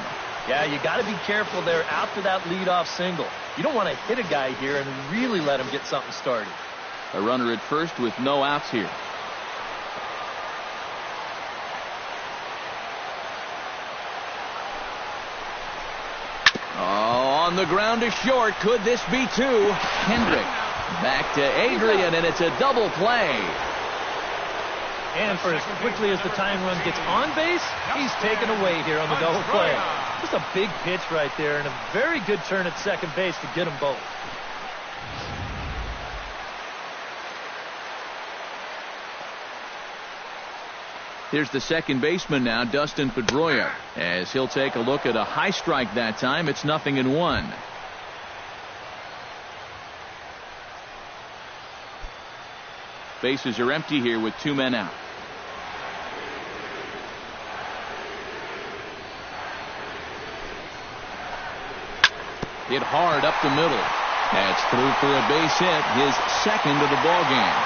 Speaker 3: Yeah, you got to be careful there after that leadoff single. You don't want to hit a guy here and really let him get something started.
Speaker 2: A runner at first with no outs here. Oh, on the ground to short. Could this be two? Kendrick back to Adrian, and it's a double play.
Speaker 3: And for as quickly as the tying run gets on base, he's taken away here on the double play. Just a big pitch right there, and a very good turn at second base to get them both.
Speaker 2: Here's the second baseman now, Dustin Pedroia, as he'll take a look at a high strike that time. It's 0-1. Bases are empty here with two men out. Hit hard up the middle. That's through for a base hit, his second of the ball game.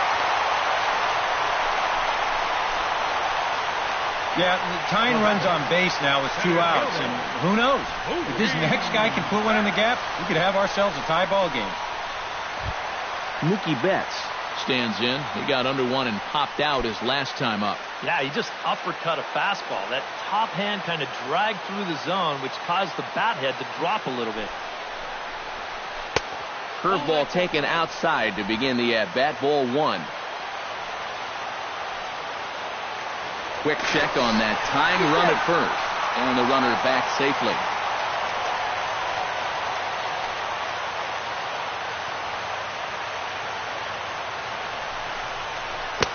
Speaker 6: Yeah, the tying runs on base now with two outs, and who knows? If this next guy can put one in the gap, we could have ourselves a tie ball game.
Speaker 2: Mookie Betts stands in. He got under one and popped out his last time up.
Speaker 3: Yeah, he just uppercut a fastball. That top hand kind of dragged through the zone, which caused the bat head to drop a little bit.
Speaker 2: Curveball taken outside to begin the at-bat. Ball one. Quick check on that tying run at first. And the runner back safely.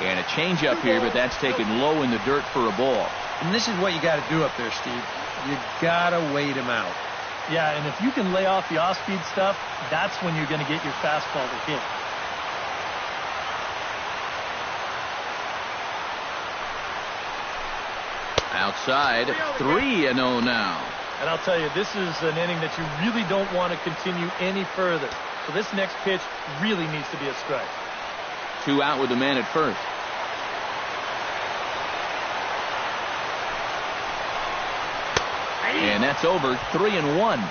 Speaker 2: And a changeup here, but that's taken low in the dirt for a ball.
Speaker 6: And this is what you got to do up there, Steve. You got to wait him out.
Speaker 3: Yeah, and if you can lay off the off-speed stuff, that's when you're going to get your fastball to hit.
Speaker 2: Outside, 3-0 now.
Speaker 3: And I'll tell you, this is an inning that you really don't want to continue any further. So this next pitch really needs to be a strike.
Speaker 2: 2 out with the man at first. And that's over. 3-1.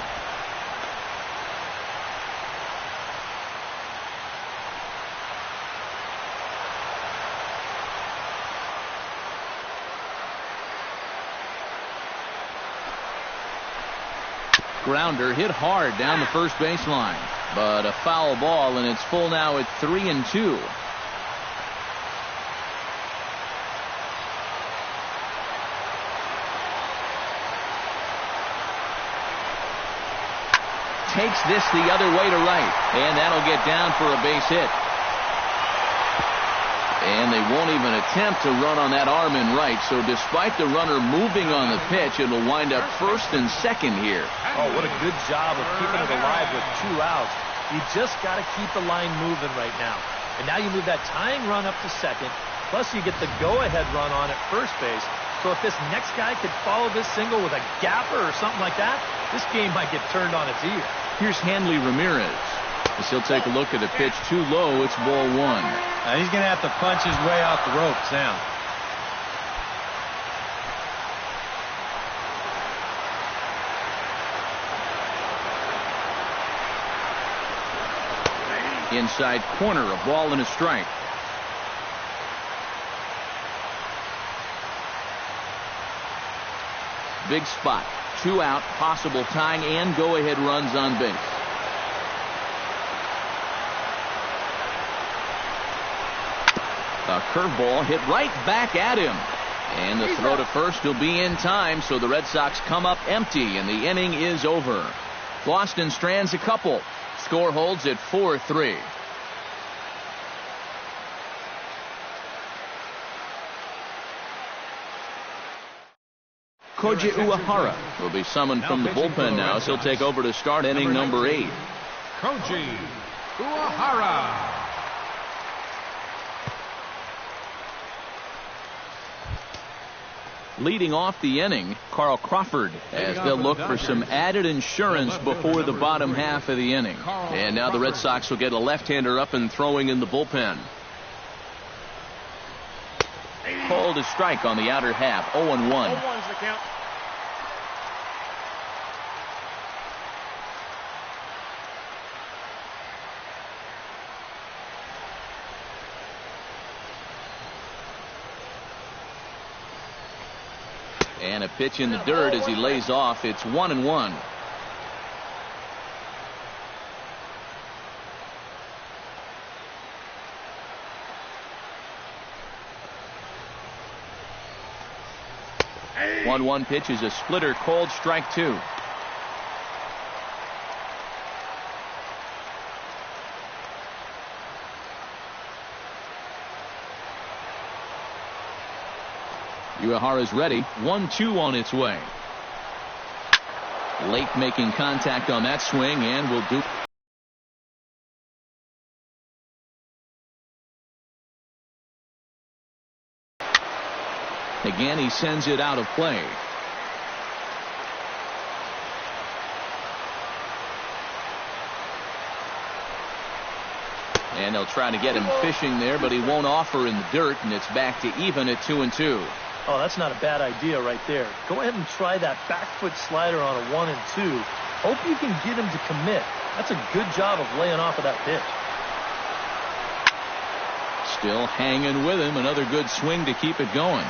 Speaker 2: Grounder hit hard down the first baseline, but a foul ball, and it's full now at 3-2. Takes this the other way to right, and that'll get down for a base hit. And they won't even attempt to run on that arm in right, so despite the runner moving on the pitch, it'll wind up first and second here.
Speaker 3: Oh, what a good job of keeping it alive with 2 outs. You just got to keep the line moving right now. And now you move that tying run up to second, plus you get the go-ahead run on at first base. So if this next guy could follow this single with a gapper or something like that, this game might get turned on its ear.
Speaker 2: Here's Hanley Ramirez. As he'll take a look at the pitch too low, it's ball 1.
Speaker 6: Now he's going to have to punch his way off the ropes now.
Speaker 2: Inside corner, a ball and a strike. Big spot. 2 out, possible tying and go-ahead runs on base. A curveball hit right back at him. And the throw to first will be in time, so the Red Sox come up empty, and the inning is over. Boston strands a couple. Score holds at 4-3. Koji Uehara will be summoned from the bullpen now, so he'll take over to start inning number 8.
Speaker 4: Koji Uehara.
Speaker 2: Leading off the inning, Carl Crawford, as they'll look for some added insurance before the bottom half of the inning. And now the Red Sox will get a left-hander up and throwing in the bullpen. Called a strike on the outer half, 0-1.
Speaker 7: 0-1's the count.
Speaker 2: And a pitch in the dirt as he lays off. It's 1-1. Hey. 1-1 pitch is a splitter, called strike 2. Uehara's ready. 1-2 on its way. Late making contact on that swing and will do. Again, he sends it out of play. And they'll try to get him fishing there, but he won't offer in the dirt, and it's back to even at 2-2.
Speaker 3: Oh, that's not a bad idea right there. Go ahead and try that back foot slider on a 1 and 2. Hope you can get him to commit. That's a good job of laying off of that pitch.
Speaker 2: Still hanging with him. Another good swing to keep it going.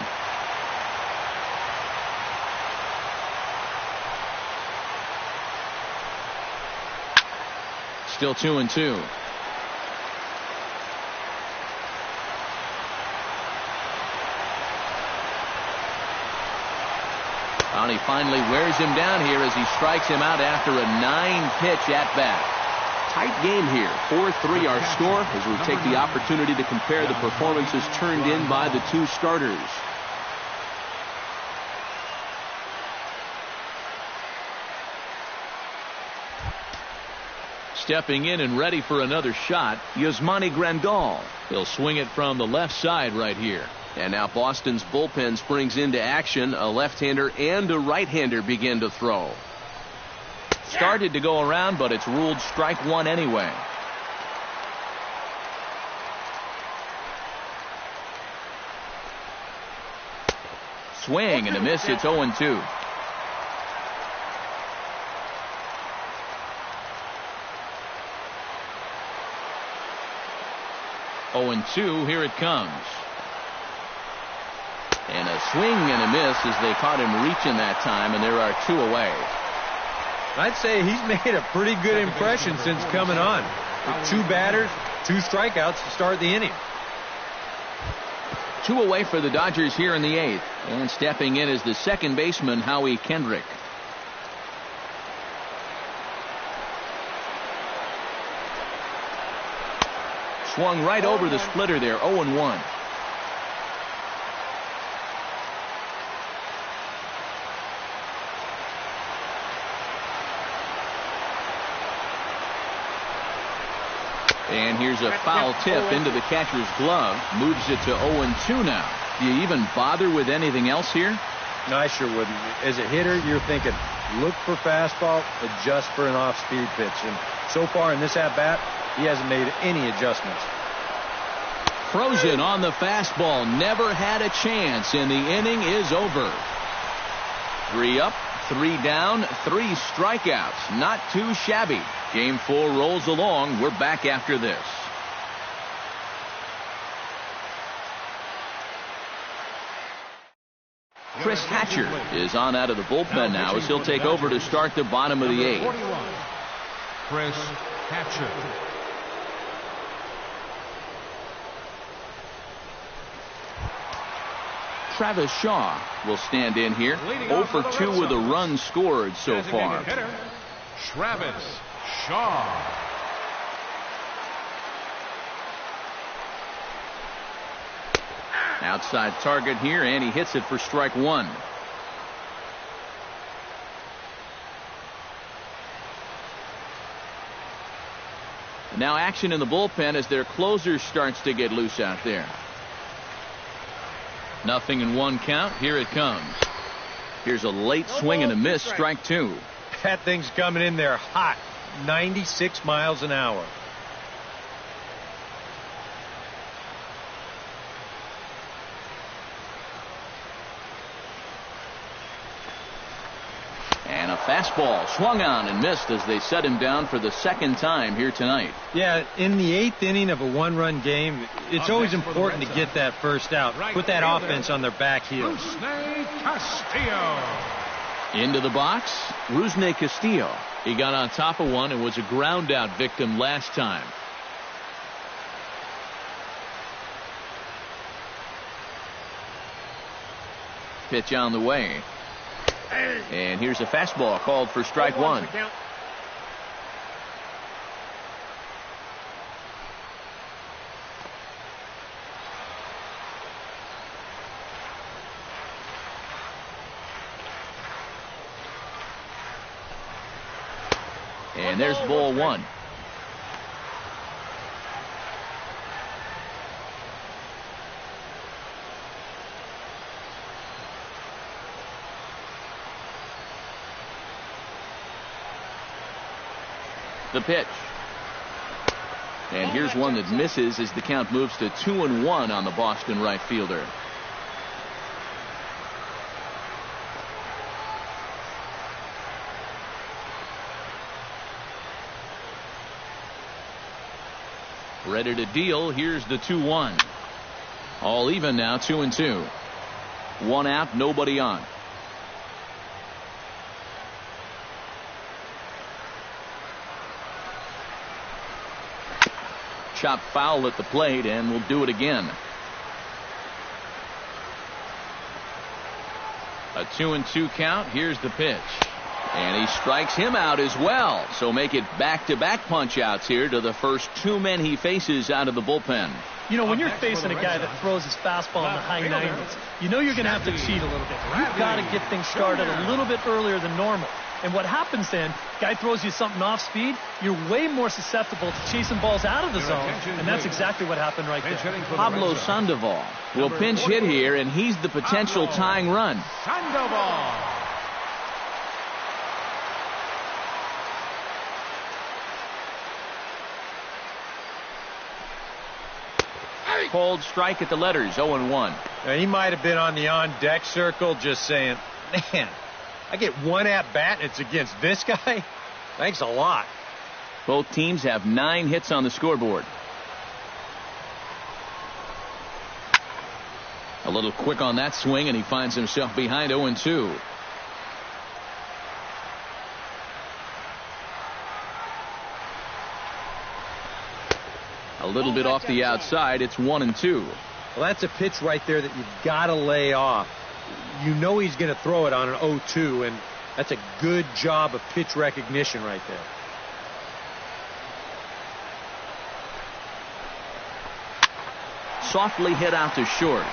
Speaker 2: Still 2-2. And he finally wears him down here as he strikes him out after a 9-pitch at-bat. Tight game here. 4-3 our score as we take the opportunity to compare the performances turned in by the two starters. Stepping in and ready for another shot, Yasmani Grandal. He'll swing it from the left side right here. And now Boston's bullpen springs into action. A left-hander and a right-hander begin to throw. Started to go around, but it's ruled strike one anyway. Swing and a miss. It's 0-2. Here it comes. And a swing and a miss as they caught him reaching that time, and there are 2 away.
Speaker 6: I'd say he's made a pretty good impression since coming on. With 2 batters, 2 strikeouts to start the inning.
Speaker 2: 2 away for the Dodgers here in the 8th. And stepping in is the second baseman, Howie Kendrick. Swung right over the splitter there, 0-1. And here's a foul tip into the catcher's glove. Moves it to 0-2 now. Do you even bother with anything else here?
Speaker 6: No, I sure wouldn't. As a hitter, you're thinking, look for fastball, adjust for an off-speed pitch. And so far in this at-bat, he hasn't made any adjustments.
Speaker 2: Frozen on the fastball. Never had a chance, and the inning is over. 3 up, 3 down, 3 strikeouts. Not too shabby. Game 4 rolls along. We're back after this. Chris Hatcher is on out of the bullpen now as he'll take over to start the bottom of the 8th.
Speaker 4: Chris Hatcher.
Speaker 2: Travis Shaw will stand in here. 0 for 2 with a run scored so far.
Speaker 4: Travis Shaw.
Speaker 2: Outside target here, and he hits it for strike 1. Now action in the bullpen as their closer starts to get loose out there. 0-1 count. Here it comes. Here's a late swing and a miss. Strike 2.
Speaker 6: That thing's coming in there hot. 96 miles an hour.
Speaker 2: And a fastball swung on and missed as they set him down for the second time here tonight.
Speaker 6: Yeah, in the 8th inning of a 1-run game, it's always important to get that first out. Put that offense on their back heels.
Speaker 2: Into the box, Rusney Castillo. He got on top of one and was a ground out victim last time. Pitch on the way. And here's a fastball called for strike 1. And there's ball 1. The pitch. And here's one that misses as the count moves to 2-1 on the Boston right fielder. Ready to deal. Here's the 2-1. All even now, 2-2. 1 out, nobody on. Chop foul at the plate, and we'll do it again. A 2-2 count. Here's the pitch. And he strikes him out as well. So make it back-to-back punch-outs here to the first 2 men he faces out of the bullpen.
Speaker 3: You know, when you're facing a guy that throws his fastball in the high 90s, you know you're going to have to cheat a little bit. You've got to get things started a little bit earlier than normal. And what happens then, guy throws you something off speed, you're way more susceptible to chasing balls out of the zone. And that's exactly what happened right there.
Speaker 2: Pablo Sandoval will pinch hit here, and he's the potential tying run.
Speaker 4: Sandoval.
Speaker 2: Cold strike at the letters, 0-1.
Speaker 6: Now, he might have been on the on-deck circle just saying, man, I get one at-bat and it's against this guy? Thanks a lot.
Speaker 2: Both teams have 9 hits on the scoreboard. A little quick on that swing, and he finds himself behind 0-2. A little bit off the outside. It's 1-2.
Speaker 6: Well, that's a pitch right there that you've got to lay off. You know he's going to throw it on an 0-2, and that's a good job of pitch recognition right there.
Speaker 2: Softly hit out to short.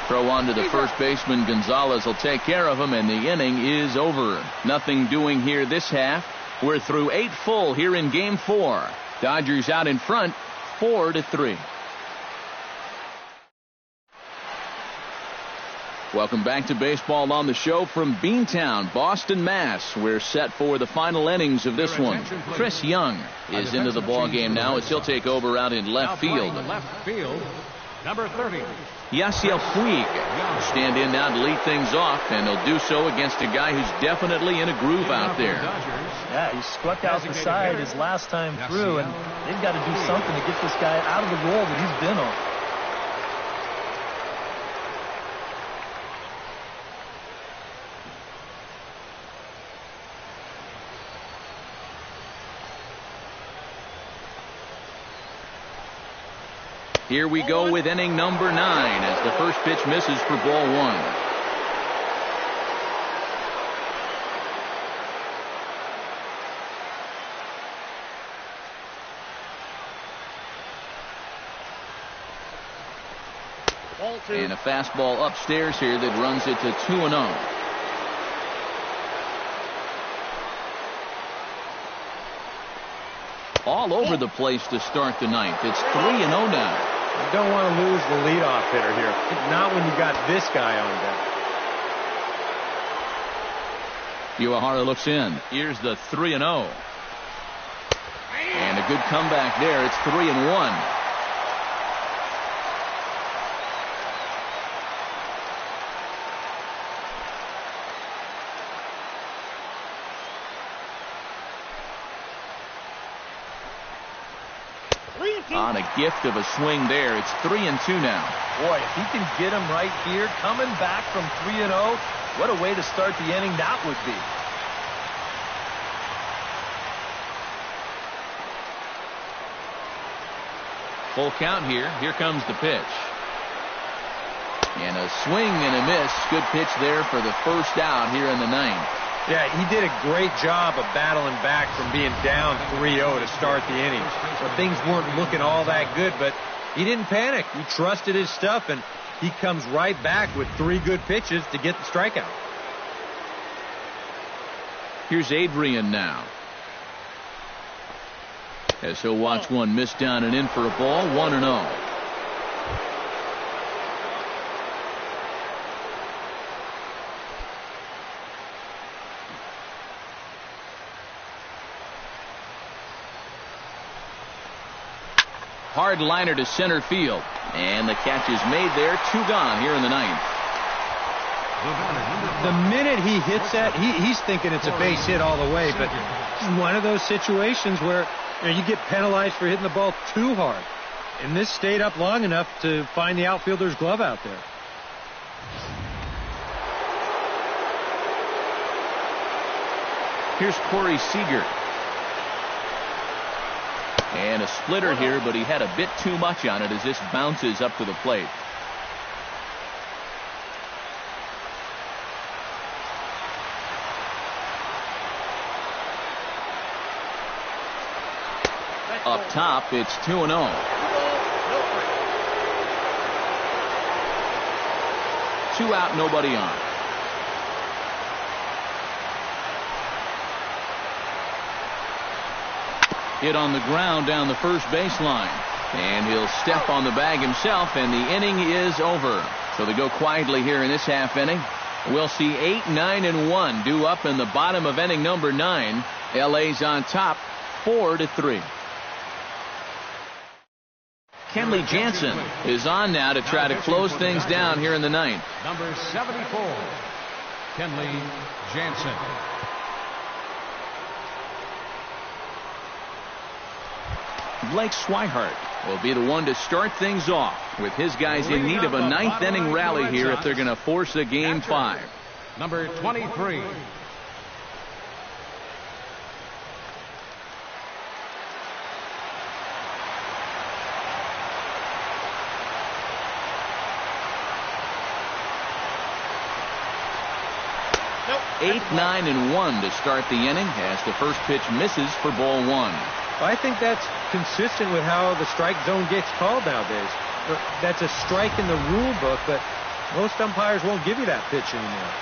Speaker 2: Throw on to the first baseman. Gonzalez will take care of him, and the inning is over. Nothing doing here this half. We're through 8 full here in Game 4. Dodgers out in front, 4-3. Welcome back to Baseball on the Show from Beantown, Boston, Mass. We're set for the final innings of this one. Chris Young is into the ball game now as he'll take over out in left field.
Speaker 4: Number 30.
Speaker 2: Yasiel Puig will stand in now to lead things off, and he'll do so against a guy who's definitely in a groove out there.
Speaker 3: Yeah, he struck out the side his last time through, and they've got to do something to get this guy out of the role that he's been on.
Speaker 2: Here we go with inning number 9 as the first pitch misses for ball 1. And a fastball upstairs here that runs it to 2-0. All over the place to start the ninth. It's 3-0 now.
Speaker 6: You don't want to lose the leadoff hitter here. Not when you got this guy on deck.
Speaker 2: Uehara looks in. Here's the 3-0. And a good comeback there. It's 3-1. On a gift of a swing there. It's 3-2 now.
Speaker 3: Boy, if he can get him right here, coming back from 3-0, what a way to start the inning that would be.
Speaker 2: Full count here. Here comes the pitch. And a swing and a miss. Good pitch there for the first out here in the ninth.
Speaker 6: Yeah, he did a great job of battling back from being down 3-0 to start the inning. So things weren't looking all that good, but he didn't panic. He trusted his stuff, and he comes right back with 3 good pitches to get the strikeout.
Speaker 2: Here's Adrian now. As he'll watch one miss down and in for a ball, 1-0. Hard liner to center field. And the catch is made there. 2 gone here in the ninth.
Speaker 6: The minute he hits that, he's thinking it's a base hit all the way. But it's one of those situations where you get penalized for hitting the ball too hard. And this stayed up long enough to find the outfielder's glove out there.
Speaker 2: Here's Corey Seager. And a splitter here, but he had a bit too much on it as this bounces up to the plate. Up top, it's 2-0. Two out, nobody on. Hit on the ground down the first baseline. And he'll step on the bag himself, and the inning is over. So they go quietly here in this half inning. We'll see 8, 9, and 1 due up in the bottom of inning number 9. LA's on top 4-3. Kenley Jansen is on now to try to close things down here in the ninth.
Speaker 4: Number 74, Kenley Jansen.
Speaker 2: Blake Swihart will be the one to start things off, with his guys in need of a ninth inning rally here if they're going to force a game 5.
Speaker 4: Number 23.
Speaker 3: Nope.
Speaker 2: 8, 9, and 1 to start the inning as the first pitch misses for ball 1.
Speaker 5: I think that's consistent with how the strike zone gets called nowadays. That's a strike in the rule book, but most umpires won't give you that pitch anymore.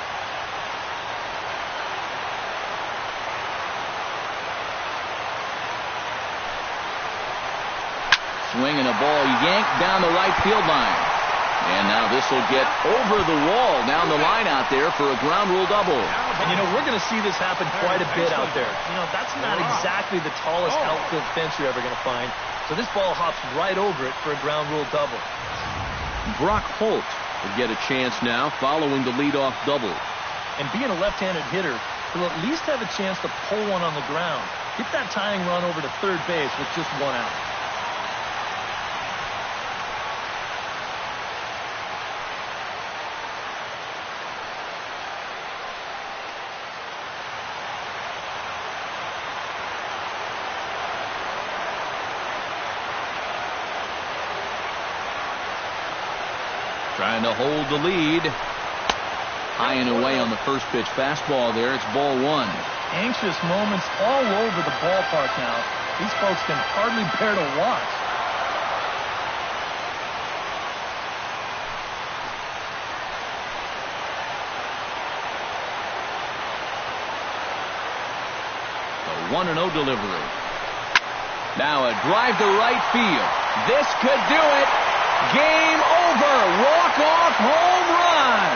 Speaker 2: Swinging a ball yanked down the right field line. And now this will get over the wall down the line out there for a ground rule double.
Speaker 3: And, you know, we're going to see this happen quite a bit out there. You know, that's not exactly the tallest outfield fence you're ever going to find. So this ball hops right over it for a ground rule double.
Speaker 2: Brock Holt will get a chance now following the leadoff double.
Speaker 3: And being a left-handed hitter, he'll at least have a chance to pull one on the ground. Get that tying run over to third base with just 1 out.
Speaker 2: Trying to hold the lead. High and away on the first pitch fastball there. It's ball 1.
Speaker 3: Anxious moments all over the ballpark now. These folks can hardly bear to watch.
Speaker 2: The 1-0 delivery. Now a drive to right field. This could do it. Game over. Walk-off home run.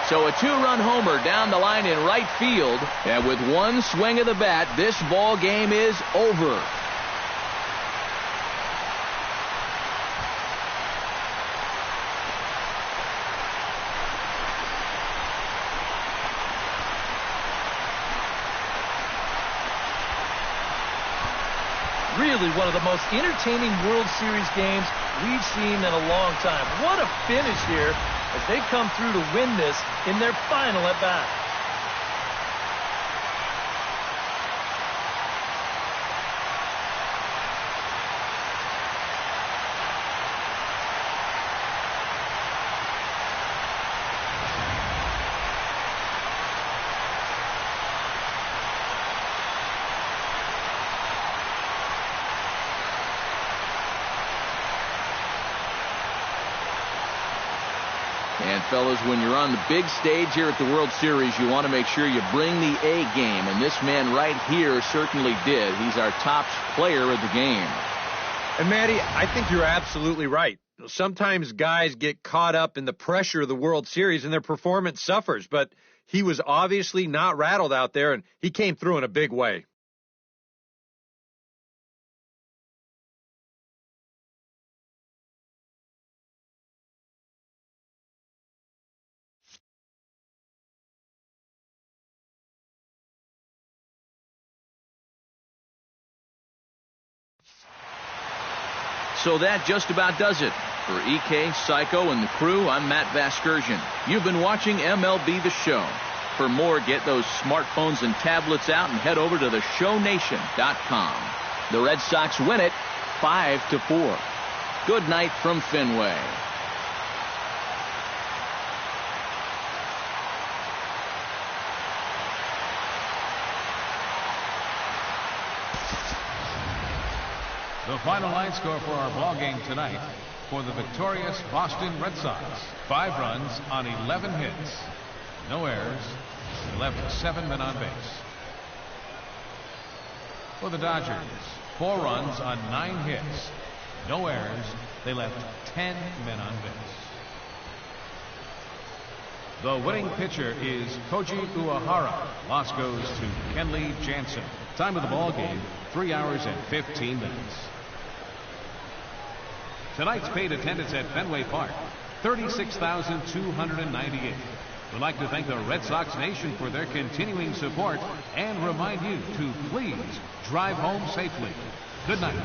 Speaker 2: So a 2-run homer down the line in right field. And with one swing of the bat, this ball game is over.
Speaker 3: Really one of the most entertaining World Series games we've seen in a long time. What a finish here as they come through to win this in their final at-bat.
Speaker 2: And fellas, when you're on the big stage here at the World Series, you want to make sure you bring the A game. And this man right here certainly did. He's our top player of the game.
Speaker 5: And Matty, I think you're absolutely right. Sometimes guys get caught up in the pressure of the World Series and their performance suffers. But he was obviously not rattled out there, and he came through in a big way.
Speaker 2: So that just about does it. For EK, Psycho, and the crew, I'm Matt Vasgersian. You've been watching MLB The Show. For more, get those smartphones and tablets out and head over to theshownation.com. The Red Sox win it 5-4. Good night from Fenway.
Speaker 4: The final line score for our ball game tonight for the victorious Boston Red Sox. 5 runs on 11 hits. No errors. Left 7 men on base. For the Dodgers, 4 runs on 9 hits. No errors. They left 10 men on base. The winning pitcher is Koji Uehara. Loss goes to Kenley Jansen. Time of the ball game, 3 hours and 15 minutes. Tonight's paid attendance at Fenway Park, 36,298. We'd like to thank the Red Sox Nation for their continuing support and remind you to please drive home safely. Good night.